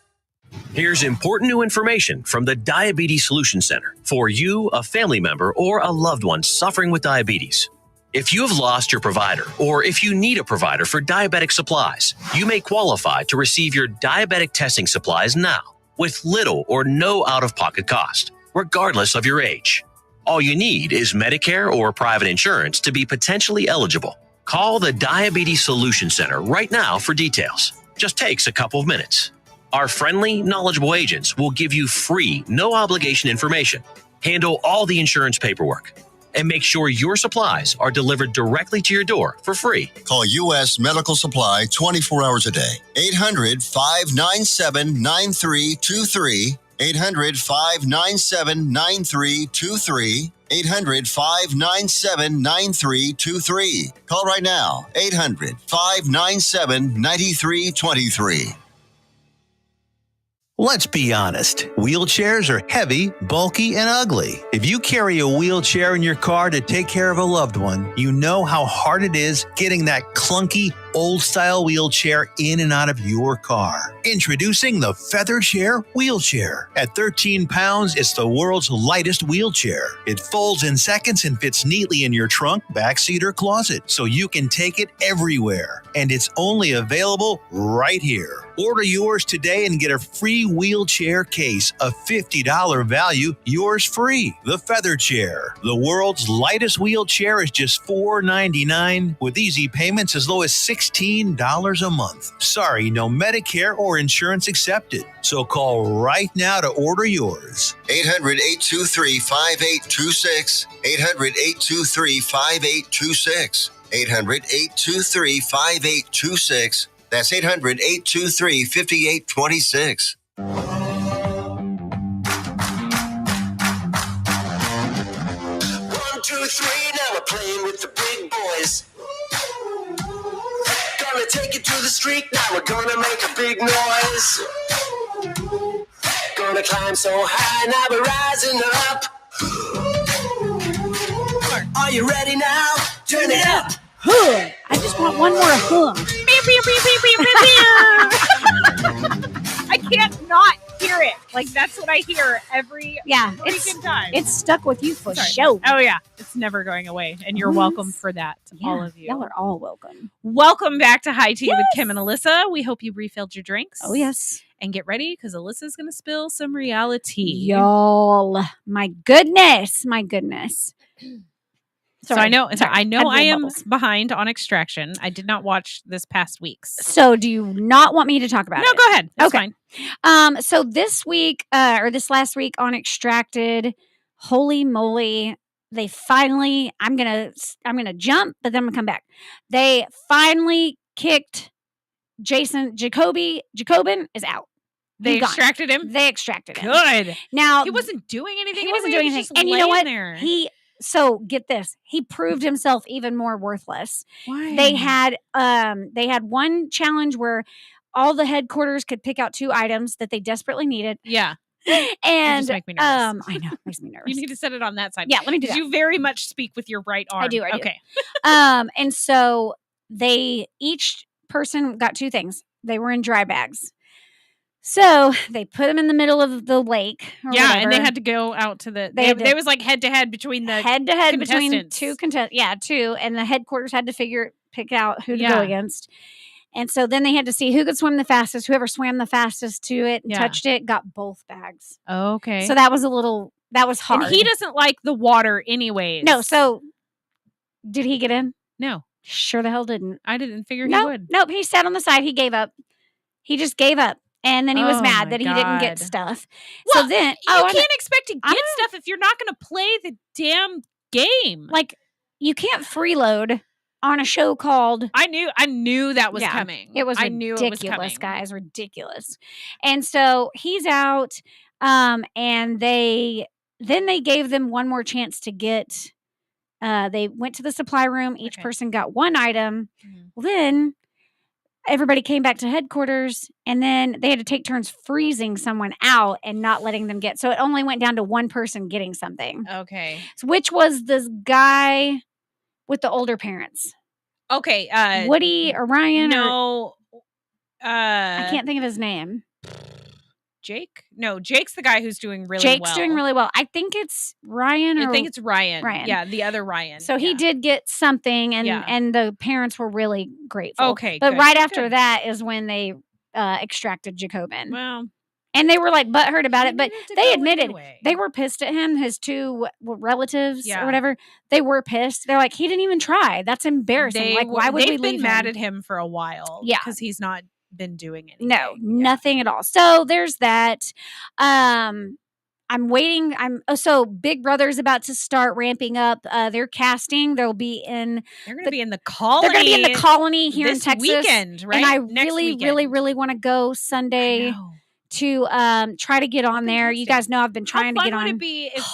S12: Here's important new information from the Diabetes Solution Center for you, a family member, or a loved one suffering with diabetes. If you have lost your provider, or if you need a provider for diabetic supplies, you may qualify to receive your diabetic testing supplies now with little or no out-of-pocket cost, regardless of your age. All you need is Medicare or private insurance to be potentially eligible. Call the Diabetes Solution Center right now for details. Just takes a couple of minutes. Our friendly, knowledgeable agents will give you free, no-obligation information, handle all the insurance paperwork, and make sure your supplies are delivered directly to your door for free.
S4: Call U.S. Medical Supply 24 hours a day. 800-597-9323. 800-597-9323. 800-597-9323. Call right now. 800-597-9323.
S5: Let's be honest. Wheelchairs are heavy, bulky, and ugly. If you carry a wheelchair in your car to take care of a loved one, you know how hard it is getting that clunky, old-style wheelchair in and out of your car. Introducing the Feather Chair Wheelchair. At 13 pounds, it's the world's lightest wheelchair. It folds in seconds and fits neatly in your trunk, backseat, or closet, so you can take it everywhere. And it's only available right here. Order yours today and get a free wheelchair case, a $50 value, yours free. The Feather Chair. The world's lightest wheelchair is just $4.99 with easy payments as low as $16 a month. Sorry, no Medicare or insurance accepted. So call right now to order yours.
S4: 800-823-5826. 800-823-5826. 800-823-5826. That's 800-823-5826.
S9: 1, 2, 3, now we're playing with the big boys. Gonna take it to the street, now we're gonna make a big noise. Gonna climb so high, now we're rising up. Are you ready now? Turn it up.
S10: Huh. I just want one more huh.
S11: I can't not hear it. Like, that's what I hear every
S10: freaking
S11: time.
S10: It's stuck with you for sure.
S11: Oh, yeah. It's never going away. And you're welcome for that, all of you.
S10: Y'all are all welcome.
S11: Welcome back to High Tea with Kim and Alyssa. We hope you refilled your drinks.
S10: Oh, yes.
S11: And get ready, because Alyssa's going to spill some reality.
S10: Y'all. My goodness. My goodness.
S11: So I know I am
S10: bubbles.
S11: behind on Extraction. I did not watch this past week's.
S10: So do you not want me to talk about it?
S11: No, go ahead. That's fine.
S10: So this week, or this last week on Extracted, holy moly, they finally, I'm gonna jump, but then I'm gonna come back. They finally kicked Jacobin is out.
S11: They extracted him?
S10: They extracted him.
S11: Good.
S10: Now
S11: he wasn't doing anything.
S10: He wasn't doing anything. And you know what? So get this. He proved himself even more worthless.
S11: Why?
S10: They had one challenge where all the headquarters could pick out 2 items that they desperately needed.
S11: Yeah.
S10: And
S11: just make me nervous.
S10: I know, it makes me nervous.
S11: You need to set it on that side.
S10: Yeah, let me do that.
S11: You very much speak with your right arm.
S10: I do.
S11: Okay.
S10: And so each person got 2 things. They were in dry bags. So they put them in the middle of the lake.
S11: Yeah, and they had to go out to the. They was like head to head between the
S10: between two contestants. Yeah, two, and the headquarters had to pick out who to go against. And so then they had to see who could swim the fastest. Whoever swam the fastest to it and touched it got both bags.
S11: Okay.
S10: So that was hard.
S11: And he doesn't like the water anyways.
S10: No. So did he get in?
S11: No.
S10: Sure the hell didn't.
S11: I didn't figure he would.
S10: Nope. He sat on the side. He gave up. He just gave up. And then he was mad that he didn't get stuff.
S11: Well,
S10: so then
S11: you can't expect to get stuff if you're not going to play the damn game.
S10: Like, you can't freeload on a show called.
S11: I knew that was coming.
S10: It was
S11: ridiculous,
S10: it was coming. Guys, ridiculous. And so he's out, and they gave them one more chance to get. They went to the supply room. Each person got one item.
S11: Mm-hmm.
S10: Well, then everybody came back to headquarters, and then they had to take turns freezing someone out and not letting them get. So it only went down to one person getting something.
S11: Okay.
S10: So which was this guy with the older parents?
S11: Okay.
S10: Woody or Ryan?
S11: No.
S10: I can't think of his name.
S11: Jake? No, Jake's the guy who's doing really well.
S10: Jake's doing really well. I think it's Ryan.
S11: I think it's Ryan. Yeah, the other Ryan.
S10: So he did get something, and the parents were really grateful.
S11: Okay,
S10: but
S11: good,
S10: right after that is when they extracted Jacobin.
S11: Well,
S10: and they were like butthurt about it, but they admitted they were pissed at him. His two relatives or whatever, they were pissed. They're like, he didn't even try. That's embarrassing. Why would we leave him?
S11: They've been mad at him for a while.
S10: Yeah,
S11: because he's not been doing anything.
S10: No, nothing at all. So there's that. I'm waiting. So Big Brother's about to start ramping up their casting. They're going to be in the colony. They're going to be in the colony here in Texas
S11: weekend, right?
S10: And I
S11: Next
S10: really,
S11: weekend.
S10: really, really want to go Sunday to try to get on there. You guys know I've been trying to get on.
S11: How fun would it be if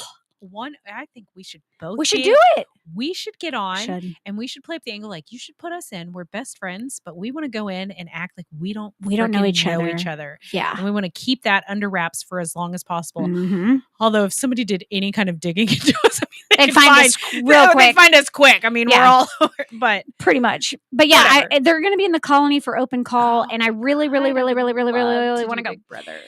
S11: I think we should both.
S10: We should do it.
S11: We should get on and we should play up the angle like you should put us in. We're best friends, but we want to go in and act like we don't
S10: know each other. Yeah.
S11: And we want to keep that under wraps for as long as possible.
S10: Mm-hmm.
S11: Although if somebody did any kind of digging into us,
S10: they'd find us real quick.
S11: They'd find us quick. I mean, we're all but
S10: pretty much. But yeah, they're going to be in the colony for open call, and I really, really, really, really, really, really, really want to go.
S11: Big Brother.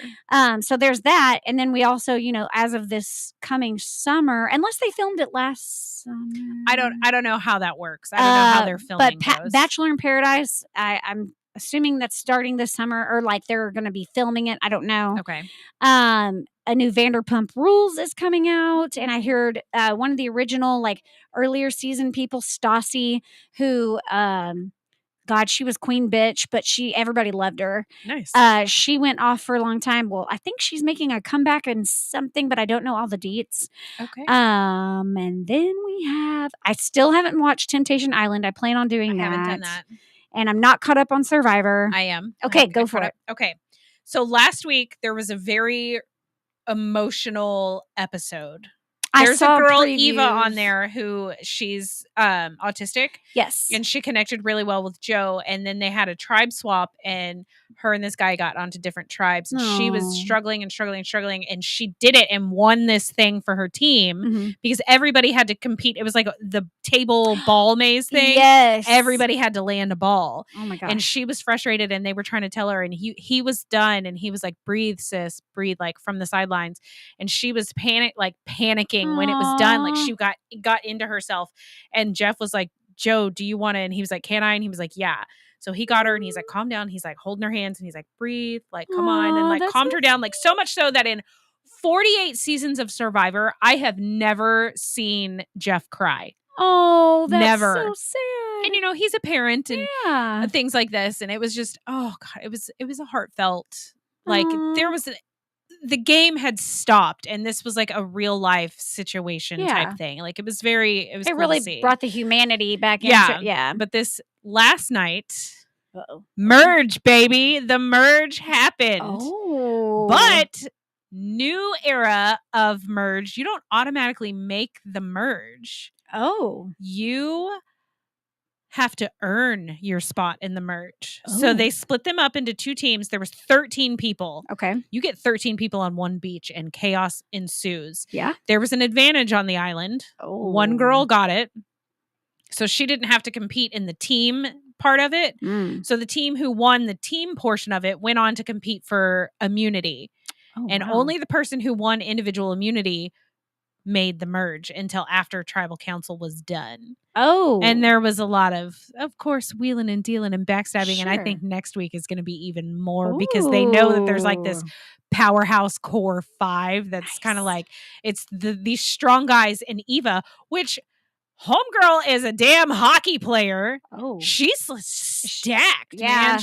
S10: So there's that, and then we also, as of this coming summer, unless they filmed it last summer.
S11: I don't know how that works. I don't know how they're filming.
S10: But Bachelor in Paradise, I'm assuming that's starting this summer, or like they're going to be filming it. I don't know.
S11: Okay.
S10: A new Vanderpump Rules is coming out, and I heard one of the original, like earlier season people, Stassi, who God, she was queen bitch, but everybody loved her.
S11: Nice.
S10: She went off for a long time. Well, I think she's making a comeback in something, but I don't know all the deets.
S11: Okay.
S10: And then I still haven't watched Temptation Island. I plan on doing that.
S11: I haven't done that.
S10: And I'm not caught up on Survivor.
S11: I am.
S10: Okay, go for it.
S11: Okay. So last week there was a very emotional episode. There's a girl, Eva, on there who she's autistic.
S10: Yes.
S11: And she connected really well with Joe. And then they had a tribe swap, and her and this guy got onto different tribes. And she was struggling. And she did it and won this thing for her team because everybody had to compete. It was like the table ball maze thing.
S10: Yes.
S11: Everybody had to land a ball.
S10: Oh my gosh.
S11: And she was frustrated, and they were trying to tell her, and he was done. And he was like, breathe, sis, breathe, like from the sidelines. And she was panicking when it was done. Like she got into herself, and Jeff was like, Joe, do you want to? And he was like, can I? And he was like, yeah. So he got her, and he's like, calm down. He's like holding her hands, and he's like, breathe, like, come on. And like calmed her down, like so much so that in 48 seasons of Survivor, I have never seen Jeff cry.
S10: Oh, that's
S11: never.
S10: So sad.
S11: And he's a parent and things like this. And it was just, oh God, it was a heartfelt, like the game had stopped, and this was like a real life situation type thing. Like it was cool
S10: really
S11: to see.
S10: Brought the humanity back into it. Yeah.
S11: But this last night, merge, baby. The merge happened.
S10: Oh.
S11: But new era of merge, you don't automatically make the merge.
S10: Oh.
S11: You have to earn your spot in the merge. So they split them up into two teams. There was 13 people.
S10: Okay.
S11: You get 13 people on one beach and chaos ensues.
S10: Yeah.
S11: There was an advantage on the island.
S10: Oh.
S11: One girl got it. So she didn't have to compete in the team part of it.
S10: Mm.
S11: So the team who won the team portion of it went on to compete for immunity.
S10: Oh,
S11: And
S10: wow.
S11: only the person who won individual immunity made the merge until after tribal council was done.
S10: Oh.
S11: And there was a lot of course, wheeling and dealing and backstabbing. And I
S10: Sure.
S11: think next week is going to be even more because they know that there's like this
S10: Ooh.
S11: powerhouse core 5 that's kind of like, it's these strong guys and Eva, which homegirl is a damn hockey player.
S10: Oh.
S11: She's stacked,
S10: Yeah.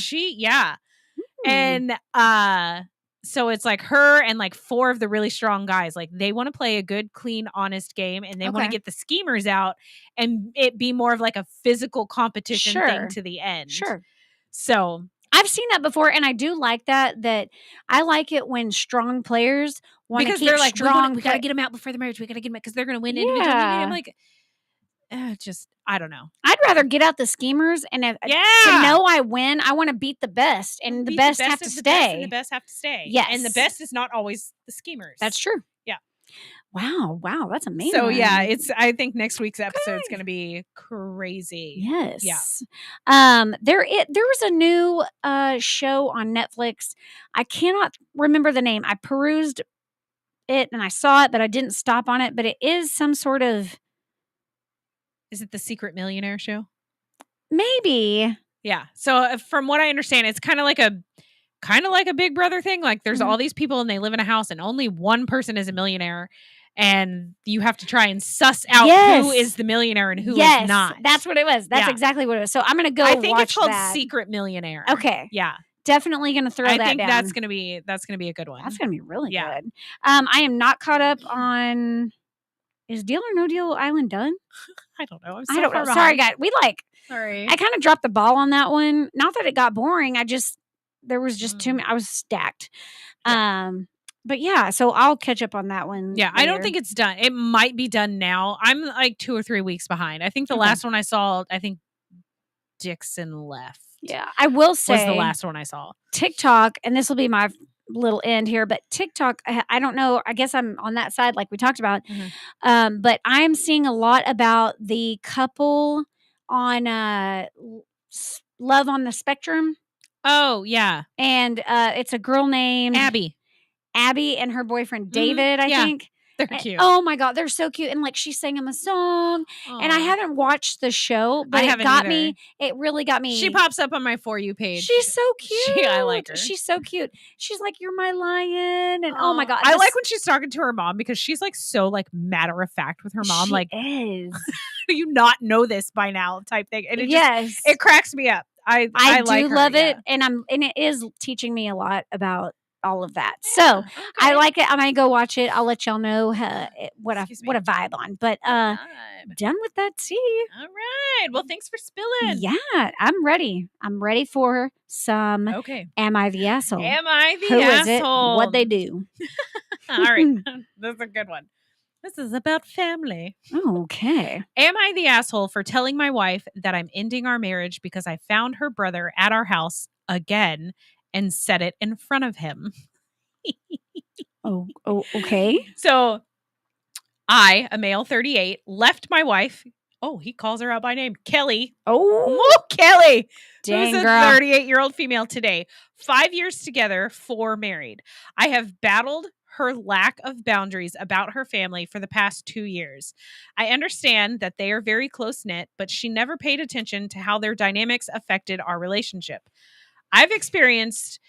S11: man. And so it's like her and like 4 of the really strong guys. Like they want to play a good, clean, honest game, and they want to
S10: Okay.
S11: get the schemers out and it be more of like a physical competition
S10: Sure.
S11: thing to the end.
S10: Sure.
S11: So
S10: I've seen that before, and I do like that I like it when strong players want to
S11: because
S10: keep
S11: they're like,
S10: strong.
S11: we got to get them out before the marriage. We got to get them out because they're going to win individual.
S10: Yeah.
S11: I'm like, just, I don't know.
S10: I'd rather get out the schemers and to know I win. I want to beat the best, and the best have to
S11: is the best,
S10: stay.
S11: and the best have to stay.
S10: Yes.
S11: And the best is not always the schemers.
S10: That's true.
S11: Yeah.
S10: Wow, that's amazing.
S11: So yeah, I think next week's episode is going to be crazy.
S10: Yes.
S11: Yeah.
S10: There was a new show on Netflix. I cannot remember the name. I perused it and I saw it, but I didn't stop on it. But it is some sort of.
S11: Is it the Secret Millionaire show?
S10: Maybe.
S11: Yeah. So from what I understand, it's kind of like a Big Brother thing. Like there's all these people and they live in a house and only one person is a millionaire. And you have to try and suss out who is the millionaire and who is not.
S10: That's what it was. That's exactly what it was. So I'm going to go
S11: I think
S10: watch
S11: it's called
S10: that.
S11: Secret Millionaire.
S10: Okay.
S11: Yeah.
S10: Definitely going to throw that down.
S11: I think that's going to be a good one.
S10: That's going to be really good. I am not caught up on. Is Deal or No Deal Island done?
S11: I don't know.
S10: I don't know. Sorry, guys.
S11: Sorry.
S10: I kind of dropped the ball on that one. Not that it got boring. There was just too many. I was stacked.
S11: Yeah.
S10: But yeah, so I'll catch up on that one.
S11: Yeah, I don't think it's done. It might be done now. I'm like 2 or 3 weeks behind. I think the last one I saw, Dixon left.
S10: Yeah, I will say
S11: was the last one I saw.
S10: TikTok, and this will be my little end here, but TikTok, I don't know. I guess I'm on that side, like we talked about.
S11: Mm-hmm.
S10: But I am seeing a lot about the couple on Love on the Spectrum.
S11: Oh yeah,
S10: and it's a girl named
S11: Abby
S10: and her boyfriend David. I think
S11: they're cute.
S10: Oh my god, they're so cute! And like she sang him a song, and I haven't watched the show, but it got me. It really got me.
S11: She pops up on my For You page.
S10: She's so cute.
S11: I like her.
S10: She's so cute. She's like, "You're my lion," and oh my god,
S11: I like when she's talking to her mom because she's like so like matter of fact with her mom.
S10: She
S11: like,
S10: is.
S11: Do you not know this by now? Type thing. And it
S10: yes,
S11: it cracks me up. I
S10: do
S11: like
S10: love
S11: her,
S10: it, and it is teaching me a lot about all of that. So I like it. I'm gonna go watch it. I'll let y'all know what a vibe on. But done with that tea.
S11: All right. Well, thanks for spilling.
S10: Yeah, I'm ready. I'm ready for some.
S11: Okay.
S10: Am I the asshole?
S11: Am I the
S10: Who
S11: asshole?
S10: is it? What they do?
S11: All right. This is a good one. This is about family.
S10: Okay.
S11: Am I the asshole for telling my wife that I'm ending our marriage because I found her brother at our house again and said it in front of him?
S10: Okay.
S11: So I, a male 38, left my wife. Oh, he calls her out by name. Kelly.
S10: Oh,
S11: Kelly.
S10: Dang,
S11: who's a
S10: girl.
S11: 38-year-old female today. 5 years together, 4 married. I have battled her lack of boundaries about her family for the past 2 years. I understand that they are very close-knit, but she never paid attention to how their dynamics affected our relationship. I've experienced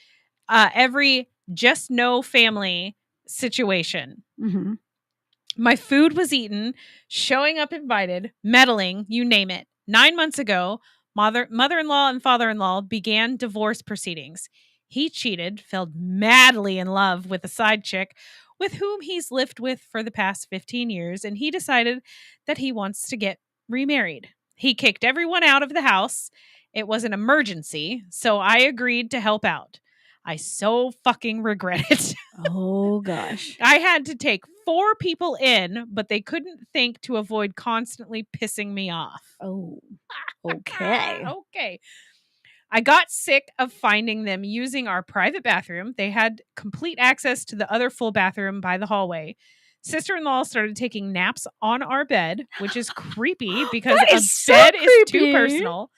S11: every just no family situation.
S10: Mm-hmm.
S11: My food was eaten, showing up invited, meddling, you name it. 9 months ago, mother-in-law and father-in-law began divorce proceedings. He cheated, fell madly in love with a side chick with whom he's lived with for the past 15 years, and he decided that he wants to get remarried. He kicked everyone out of the house. It was an emergency, so I agreed to help out. I so fucking regret it.
S10: Oh, gosh.
S11: I had to take 4 people in, but they couldn't think to avoid constantly pissing me off.
S10: Oh, okay.
S11: Okay. I got sick of finding them using our private bathroom. They had complete access to the other full bathroom by the hallway. Sister-in-law started taking naps on our bed, which is creepy because a bed is too personal.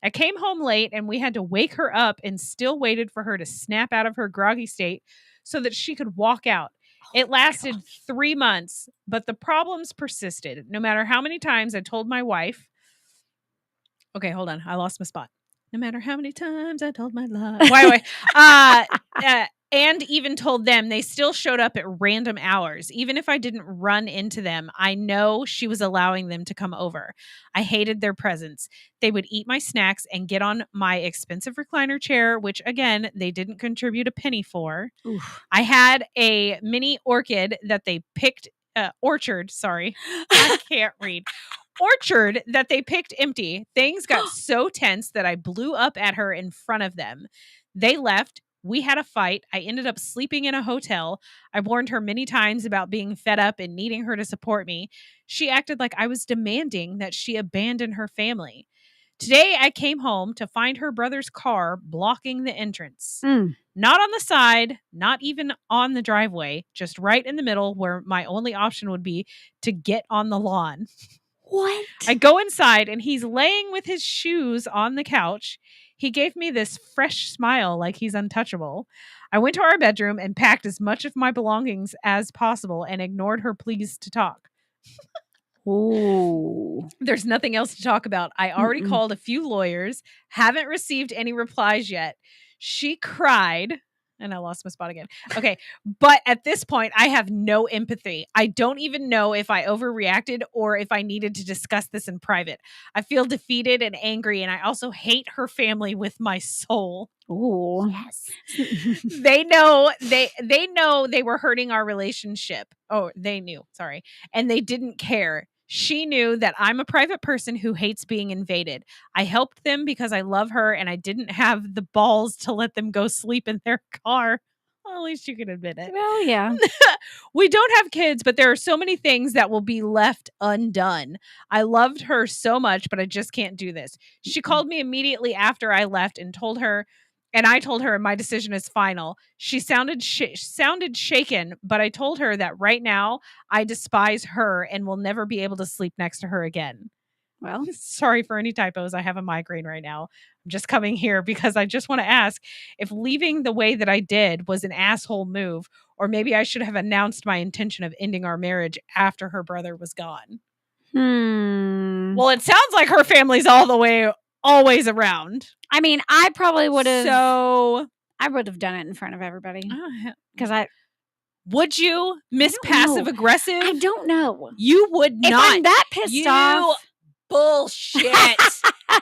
S11: I came home late and we had to wake her up and still waited for her to snap out of her groggy state so that she could walk out. It lasted 3 months, but the problems persisted. No matter how many times I told my wife, okay, hold on. I lost my spot. No matter how many times I told my life. And even told them, they still showed up at random hours. Even if I didn't run into them, I know she was allowing them to come over. I hated their presence. They would eat my snacks and get on my expensive recliner chair, which again, they didn't contribute a penny for.
S10: Oof.
S11: I had a mini orchid that they picked, orchard, sorry. I can't read. Orchard that they picked empty. Things got so tense that I blew up at her in front of them. They left. We had a fight. I ended up sleeping in a hotel. I warned her many times about being fed up and needing her to support me. She acted like I was demanding that she abandon her family. Today, I came home to find her brother's car blocking the entrance. Not on the side, not even on the driveway, just right in the middle where my only option would be to get on the lawn.
S10: What?
S11: I go inside and he's laying with his shoes on the couch. He gave me this fresh smile like he's untouchable. I went to our bedroom and packed as much of my belongings as possible and ignored her pleas to talk.
S10: Ooh.
S11: There's nothing else to talk about. I already called a few lawyers, haven't received any replies yet. She cried. And I lost my spot again. Okay. But at this point, I have no empathy. I don't even know if I overreacted or if I needed to discuss this in private. I feel defeated and angry, and I also hate her family with my soul.
S10: Ooh.
S11: Yes. They know they were hurting our relationship. Oh, they knew. Sorry. And they didn't care. She knew that I'm a private person who hates being invaded. I helped them because I love her and I didn't have the balls to let them go sleep in their car. Well, at least you can admit it.
S10: Well, yeah.
S11: We don't have kids, but there are so many things that will be left undone. I loved her so much, but I just can't do this. She called me immediately after I left and I told her my decision is final. She sounded shaken, but I told her that right now I despise her and will never be able to sleep next to her again.
S10: Well,
S11: sorry for any typos. I have a migraine right now. I'm just coming here because I just want to ask if leaving the way that I did was an asshole move, or maybe I should have announced my intention of ending our marriage after her brother was gone. Well, it sounds like her family's always around.
S10: I mean, I probably would have.
S11: So
S10: I would have done it in front of everybody. Because
S11: would you, Miss Passive Aggressive?
S10: I don't know.
S11: You would not.
S10: If I'm that pissed off.
S11: Bullshit.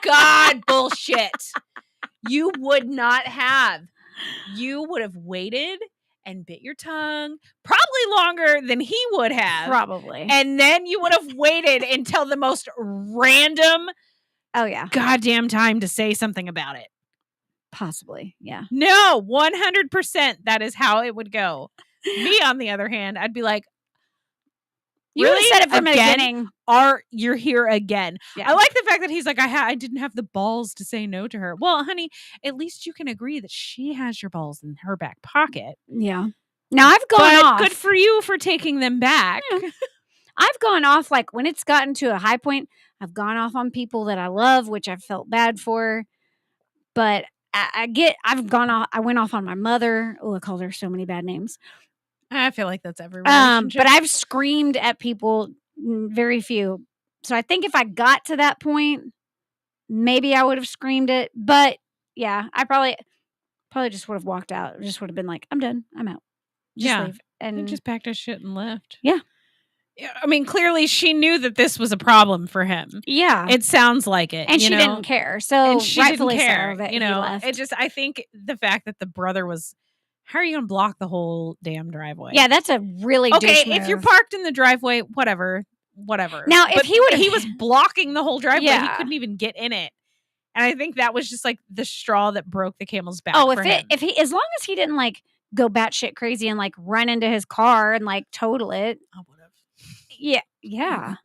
S11: God, bullshit. You would not have. You would have waited and bit your tongue probably longer than he would have.
S10: Probably.
S11: And then you would have waited until the most random goddamn time to say something about it.
S10: Possibly. Yeah.
S11: No, 100%. That is how it would go. Me, on the other hand, I'd be like,
S10: you really? Said it from the beginning.
S11: You're here again. Yeah. I like the fact that he's like, I didn't have the balls to say no to her. Well, honey, at least you can agree that she has your balls in her back pocket.
S10: Yeah. Now I've gone off.
S11: Good for you for taking them back.
S10: Yeah. I've gone off, like when it's gotten to a high point, I've gone off on people that I love, which I've felt bad for. But I went off on my mother. Oh, I called her so many bad names.
S11: I feel like that's every relationship.
S10: But I've screamed at people, very few. So I think if I got to that point, maybe I would have screamed it. But yeah, I probably just would have walked out. Just would have been like, I'm done. I'm out. Just leave. And
S11: just packed his shit and left.
S10: Yeah.
S11: I mean, clearly she knew that this was a problem for him.
S10: Yeah.
S11: It sounds like it.
S10: And she didn't care. So rightfully so that he left.
S11: I think the fact that the brother was, how are you going to block the whole damn driveway?
S10: Yeah, that's a really douche move.
S11: If you're parked in the driveway, whatever.
S10: Now, if
S11: he was blocking the whole driveway, he couldn't even get in it. And I think that was just like the straw that broke the camel's back.
S10: Oh, as long as he didn't like go batshit crazy and like run into his car and like total it.
S11: I would have.
S10: Yeah.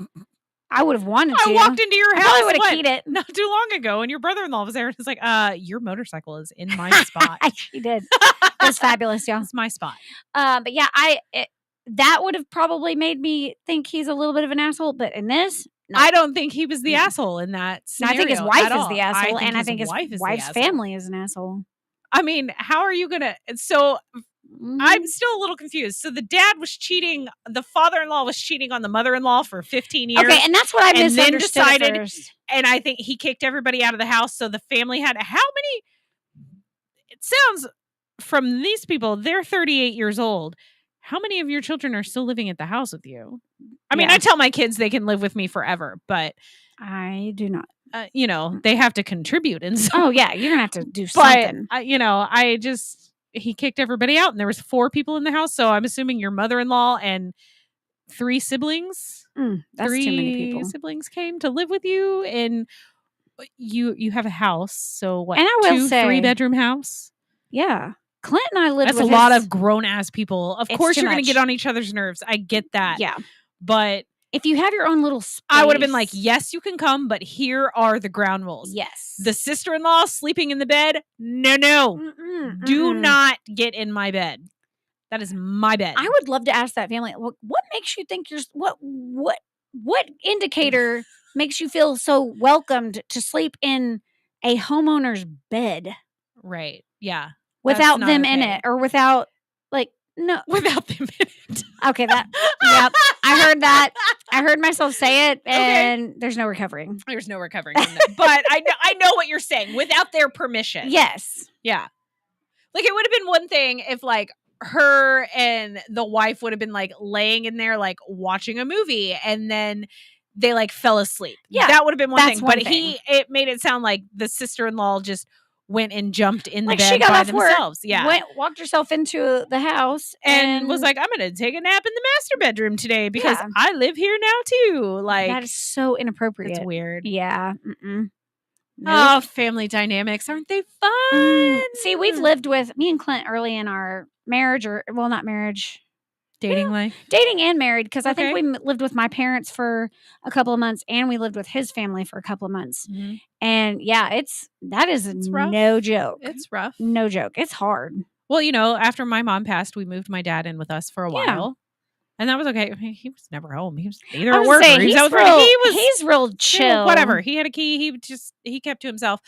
S10: I would have wanted to.
S11: I walked into your house.
S10: I probably would have keyed it
S11: not too long ago, and your brother-in-law was there. He's like, your motorcycle is in my spot.
S10: She did. It was fabulous, y'all.
S11: It's my spot.
S10: But yeah, that would have probably made me think he's a little bit of an asshole. But in this,
S11: I don't think he was the asshole in that
S10: No, I
S11: scenario.
S10: think his wife
S11: at
S10: is
S11: all.
S10: the asshole, and I
S11: his
S10: think his
S11: wife is the
S10: wife's
S11: asshole.
S10: family is an asshole.
S11: I mean, how are you gonna? So I'm still a little confused. So the dad was cheating. The father-in-law was cheating on the mother-in-law for 15 years.
S10: Okay, and that's what I
S11: and then
S10: misunderstood at
S11: decided.
S10: first.
S11: And I think he kicked everybody out of the house. So the family had how many? It sounds from these people. They're 38 years old. How many of your children are still living at the house with you? I mean, I tell my kids they can live with me forever, but
S10: I do not.
S11: You know, they have to contribute. And so,
S10: oh yeah, you're gonna have to do something.
S11: You know, he kicked everybody out, and there was 4 people in the house. So I'm assuming your mother-in-law and 3 siblings.
S10: That's
S11: 3
S10: too many people.
S11: siblings came to live with you, and you have a house. So what?
S10: And I will
S11: 2
S10: say,
S11: 3-bedroom house.
S10: Yeah, Clint and I lived.
S11: That's
S10: with
S11: a lot of grown-ass people. Of course,
S10: too
S11: you're going
S10: much.
S11: to get on each other's nerves. I get that.
S10: Yeah,
S11: but
S10: if you have your own little space,
S11: I would have been like, yes, you can come, but here are the ground rules.
S10: Yes.
S11: The sister-in-law sleeping in the bed. No. Do not get in my bed. That is my bed.
S10: I would love to ask that family, what makes you think you're what indicator makes you feel so welcomed to sleep in a homeowner's bed?
S11: Right. Yeah.
S10: Without them in it, or without
S11: without them in it.
S10: Okay, yep. I heard that. I heard myself say it, and there's no recovering.
S11: There's no recovering from that. But I know what you're saying. Without their permission.
S10: Yes.
S11: Yeah. Like, it would have been one thing if, like, her and the wife would have been, like, laying in there, like, watching a movie, and then they, like, fell asleep.
S10: Yeah.
S11: That would have been one thing. But
S10: thing.
S11: it made it sound like the sister-in-law just went and jumped in the bed
S10: she got
S11: by
S10: off
S11: themselves.
S10: Work,
S11: yeah.
S10: Walked herself into the house
S11: and was like, I'm going to take a nap in the master bedroom today because I live here now too. Like,
S10: that is so inappropriate.
S11: It's weird.
S10: Yeah.
S11: Nope. Oh, family dynamics. Aren't they fun?
S10: See, we've lived with me and Clint early in our marriage, not marriage.
S11: Dating life?
S10: Dating and married, because I think we lived with my parents for a couple of months, and we lived with his family for a couple of months.
S11: Mm-hmm.
S10: And that is
S11: rough.
S10: No joke.
S11: It's rough.
S10: No joke. It's hard.
S11: Well, you know, after my mom passed, we moved my dad in with us for a while. And that was okay. I mean, he was never home. He was either at work or
S10: he's real chill.
S11: Whatever. He had a key. He kept to himself.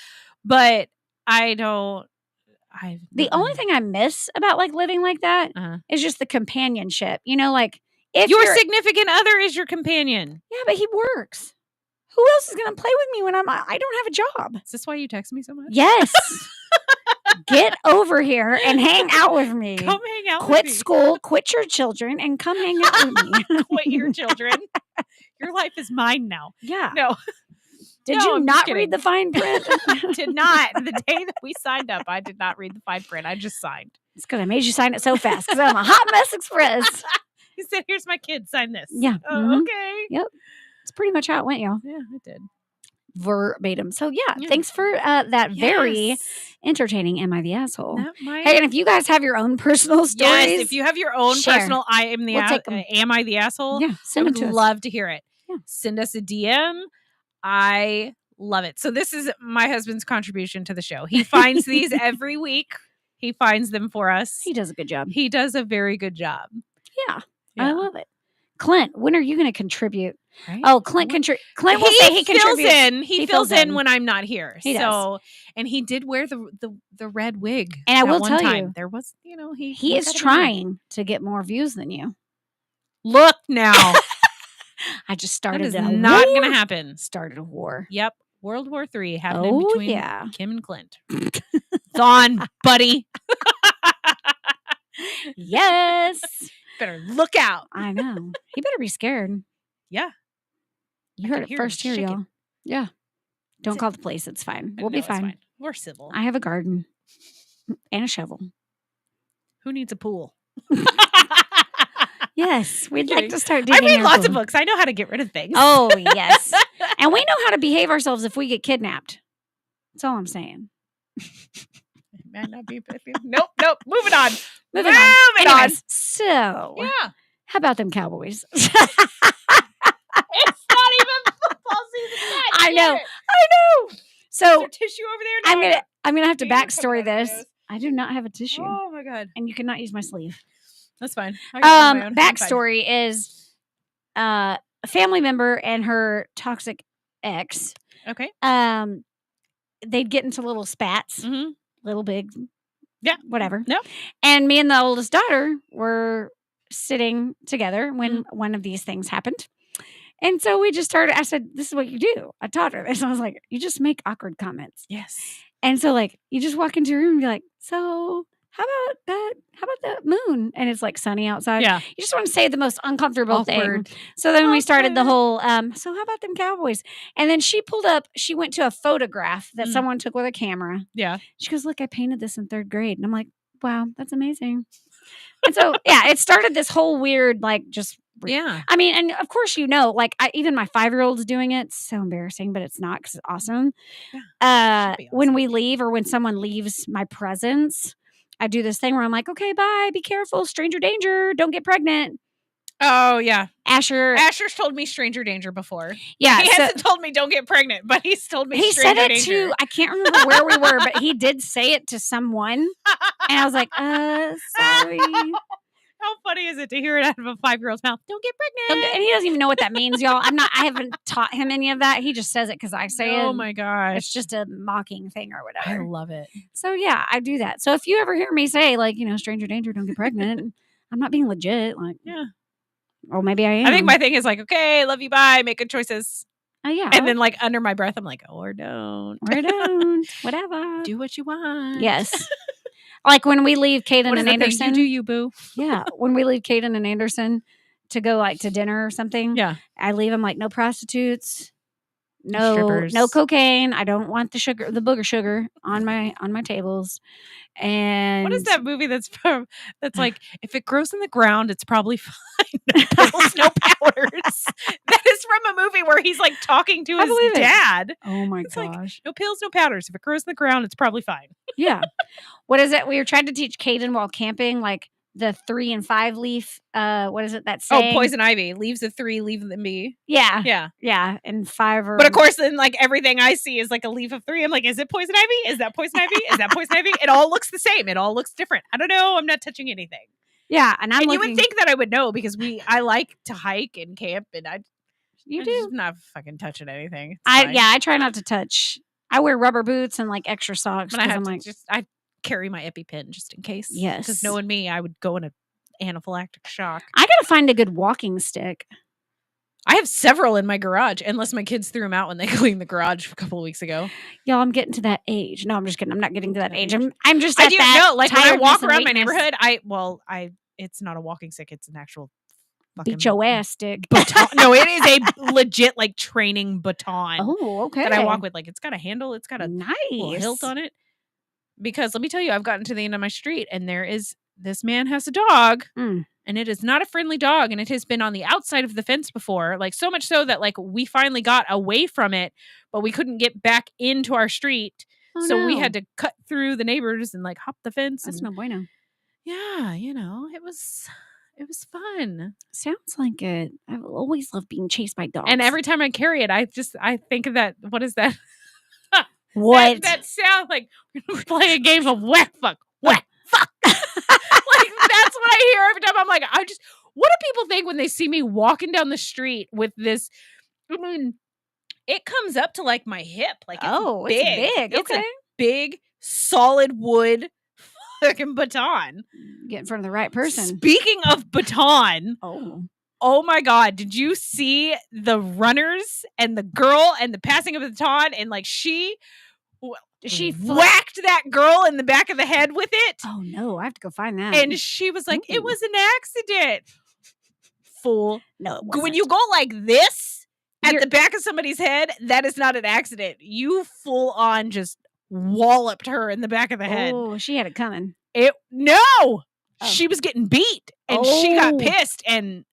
S11: But
S10: the only thing I miss about like living like that is just the companionship. You know, like if
S11: your significant other is your companion.
S10: Yeah, but he works. Who else is going to play with me when I don't have a job?
S11: Is this why you text me so much?
S10: Yes. Get over here and hang out with me.
S11: Come hang out
S10: Quit
S11: with me.
S10: School, quit your children, and come hang out with me.
S11: Quit your children. Your life is mine now.
S10: Yeah.
S11: No.
S10: Did you not read the fine print?
S11: Did not. The day that we signed up, I did not read the fine print. I just signed.
S10: It's because I made you sign it so fast because I'm a hot mess express.
S11: He said, here's my kid. Sign this.
S10: Yeah.
S11: Oh, okay.
S10: Yep. It's pretty much how it went, y'all.
S11: Yeah, it did.
S10: Verbatim. So, thanks for that very entertaining Am I the Asshole? Hey, and if you guys have your own personal stories.
S11: Yes, if you have your own personal Am I the Asshole?
S10: Yeah, send them to us.
S11: Love to hear it.
S10: Yeah.
S11: Send us a DM. I love it. So this is my husband's contribution to the show. He finds these every week. He finds them for us.
S10: He does a good job.
S11: He does a very good job.
S10: Yeah. I love it. Clint, when are you going to contribute?
S11: Right?
S10: Oh, Clint will say he contributes.
S11: He fills in when I'm not here.
S10: He does.
S11: And he did wear the red wig.
S10: And I will tell you,
S11: there was,
S10: he is trying to get more views than you.
S11: Look now.
S10: I just started
S11: that is not going to happen.
S10: Started a war.
S11: Yep. World War III happening between Kim and Clint. It's on, buddy.
S10: Yes.
S11: Better look out.
S10: I know. He better be scared.
S11: Yeah.
S10: You heard it first here, y'all. Yeah. Don't call the police. It's fine. We'll be fine.
S11: We're civil.
S10: I have a garden and a shovel.
S11: Who needs a pool?
S10: Yes, we'd like to start digging.
S11: I read lots of books. I know how to get rid of things.
S10: Oh, yes. And we know how to behave ourselves if we get kidnapped. That's all I'm saying.
S11: Might not be. Nope. Moving on.
S10: Moving on.
S11: Anyways,
S10: so how about them Cowboys?
S11: It's not even football season yet.
S10: I know. So
S11: is there tissue over there?
S10: I'm gonna have to backstory this. I do not have a tissue.
S11: Oh my god!
S10: And you cannot use my sleeve.
S11: That's fine.
S10: Backstory is a family member and her toxic ex.
S11: Okay.
S10: They'd get into little spats, little big, whatever.
S11: No.
S10: And me and the oldest daughter were sitting together when one of these things happened. And so we just started, I said, this is what you do. I taught her this. I was like, you just make awkward comments.
S11: Yes.
S10: And so like, you just walk into a room and be like, so how about that? How about the moon? And it's like sunny outside.
S11: Yeah.
S10: You just want to say the most uncomfortable
S11: Awkward.
S10: thing. So then we started the whole, so how about them Cowboys? And then she went to a photograph that someone took with a camera.
S11: Yeah.
S10: She goes, look, I painted this in 3rd grade. And I'm like, wow, that's amazing. And so, yeah, it started this whole weird, like, just.
S11: Yeah.
S10: I mean, and of course, like, even my 5-year-old's doing it. It's so embarrassing, but it's not because it's awesome.
S11: Yeah.
S10: When we leave or when someone leaves my presence, I do this thing where I'm like, okay, bye, be careful, stranger danger, don't get pregnant.
S11: Oh, yeah.
S10: Asher's
S11: told me stranger danger before.
S10: Yeah.
S11: He hasn't told me don't get pregnant, but he's told me stranger danger.
S10: He said it to, I can't remember where we were, but he did say it to someone. And I was like, sorry.
S11: How funny is it to hear it out of a 5-year-old's mouth? Don't get pregnant.
S10: And he doesn't even know what that means, y'all. I haven't taught him any of that. He just says it because I say it.
S11: Oh my gosh.
S10: It's just a mocking thing or whatever.
S11: I love it.
S10: So yeah, I do that. So if you ever hear me say like, stranger danger, don't get pregnant, I'm not being legit. Like,
S11: yeah.
S10: Or maybe I am.
S11: I think my thing is like, okay, love you, bye, make good choices.
S10: Oh yeah.
S11: And then like under my breath, I'm like, or don't.
S10: Whatever.
S11: Do what you want.
S10: Yes. Like when we leave Caden and Anderson.
S11: You do you, boo.
S10: Yeah. When we leave Caden and Anderson to go like to dinner or something.
S11: Yeah.
S10: I leave them like no prostitutes, no
S11: strippers.
S10: No cocaine. I don't want the booger sugar on my tables. And
S11: what is that movie that's like, if it grows in the ground, it's probably fine. No pills, no powders. That is from a movie where he's like talking to his dad.
S10: Oh my
S11: gosh.
S10: Like,
S11: no pills, no powders. If it grows in the ground, it's probably fine.
S10: Yeah. What is it? We were trying to teach Caden while camping, like the 3 and 5 leaf. What is it? That saying?
S11: Oh, poison ivy. Leaves of 3, leave them be.
S10: Yeah.
S11: Yeah.
S10: Yeah. And 5 or.
S11: But of course, then like everything I see is like a leaf of 3. I'm like, is it poison ivy? Is that poison ivy? Is that poison ivy? It all looks the same. It all looks different. I don't know. I'm not touching anything.
S10: Yeah. And
S11: you would think that I would know because I like to hike and camp and I'm just not fucking touching anything.
S10: I try not to touch. I wear rubber boots and like extra socks.
S11: But I carry my EpiPen just in case.
S10: Yes.
S11: Because knowing me, I would go in a anaphylactic shock.
S10: I gotta find a good walking stick.
S11: I have several in my garage, unless my kids threw them out when they cleaned the garage a couple of weeks ago.
S10: Y'all, I'm getting to that age. No, I'm just kidding. I'm not getting to that age. I'm just.
S11: I do know. Like when I walk around my
S10: weakness.
S11: neighborhood, it's not a walking stick. It's an actual
S10: beat your ass stick.
S11: Baton. No, it is a legit like training baton.
S10: Oh, okay.
S11: That I walk with. Like it's got a handle. It's got a
S10: nice
S11: little hilt on it. Because let me tell you, I've gotten to the end of my street, and this man has a dog, and it is not a friendly dog, and it has been on the outside of the fence before, like so much so that like we finally got away from it, but we couldn't get back into our street, we had to cut through the neighbors and like hop the fence.
S10: That's no bueno.
S11: Yeah, it was fun.
S10: Sounds like it. I've always loved being chased by dogs,
S11: and every time I carry it, I think of that. What is that?
S10: What?
S11: That sounds like we're gonna play a game of whack fuck. Like that's what I hear every time. I'm like, what do people think when they see me walking down the street with this? I mean, it comes up to like my hip. Like
S10: it's big.
S11: It's a big solid wood fucking baton.
S10: Get in front of the right person.
S11: Speaking of baton,
S10: oh
S11: my God, did you see the runners and the girl and the passing of the baton? And like she whacked that girl in the back of the head with it.
S10: Oh no, I have to go find that.
S11: And she was like, it was an accident. Fool.
S10: No, it wasn't.
S11: When you go like this at the back of somebody's head, that is not an accident. You full on just walloped her in the back of the head.
S10: Oh, she had it coming.
S11: She was getting beat and she got pissed and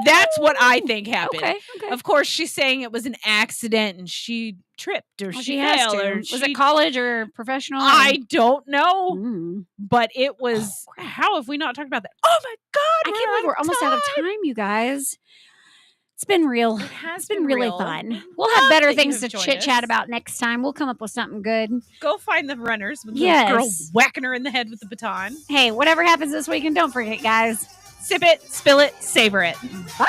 S11: that's what I think happened.
S10: Okay.
S11: Of course, she's saying it was an accident and she tripped or she fell. Or
S10: was it college or professional?
S11: I don't know. But it was. How have we not talked about that? Oh my God.
S10: I can't believe we're almost out of time, you guys. It's been real. It's been really fun. We'll have better things to chit chat about next time. We'll come up with something good.
S11: Go find the runners with the girl whacking her in the head with the baton.
S10: Hey, whatever happens this weekend, don't forget, guys.
S11: Sip it, spill it, savor it.
S10: Bye.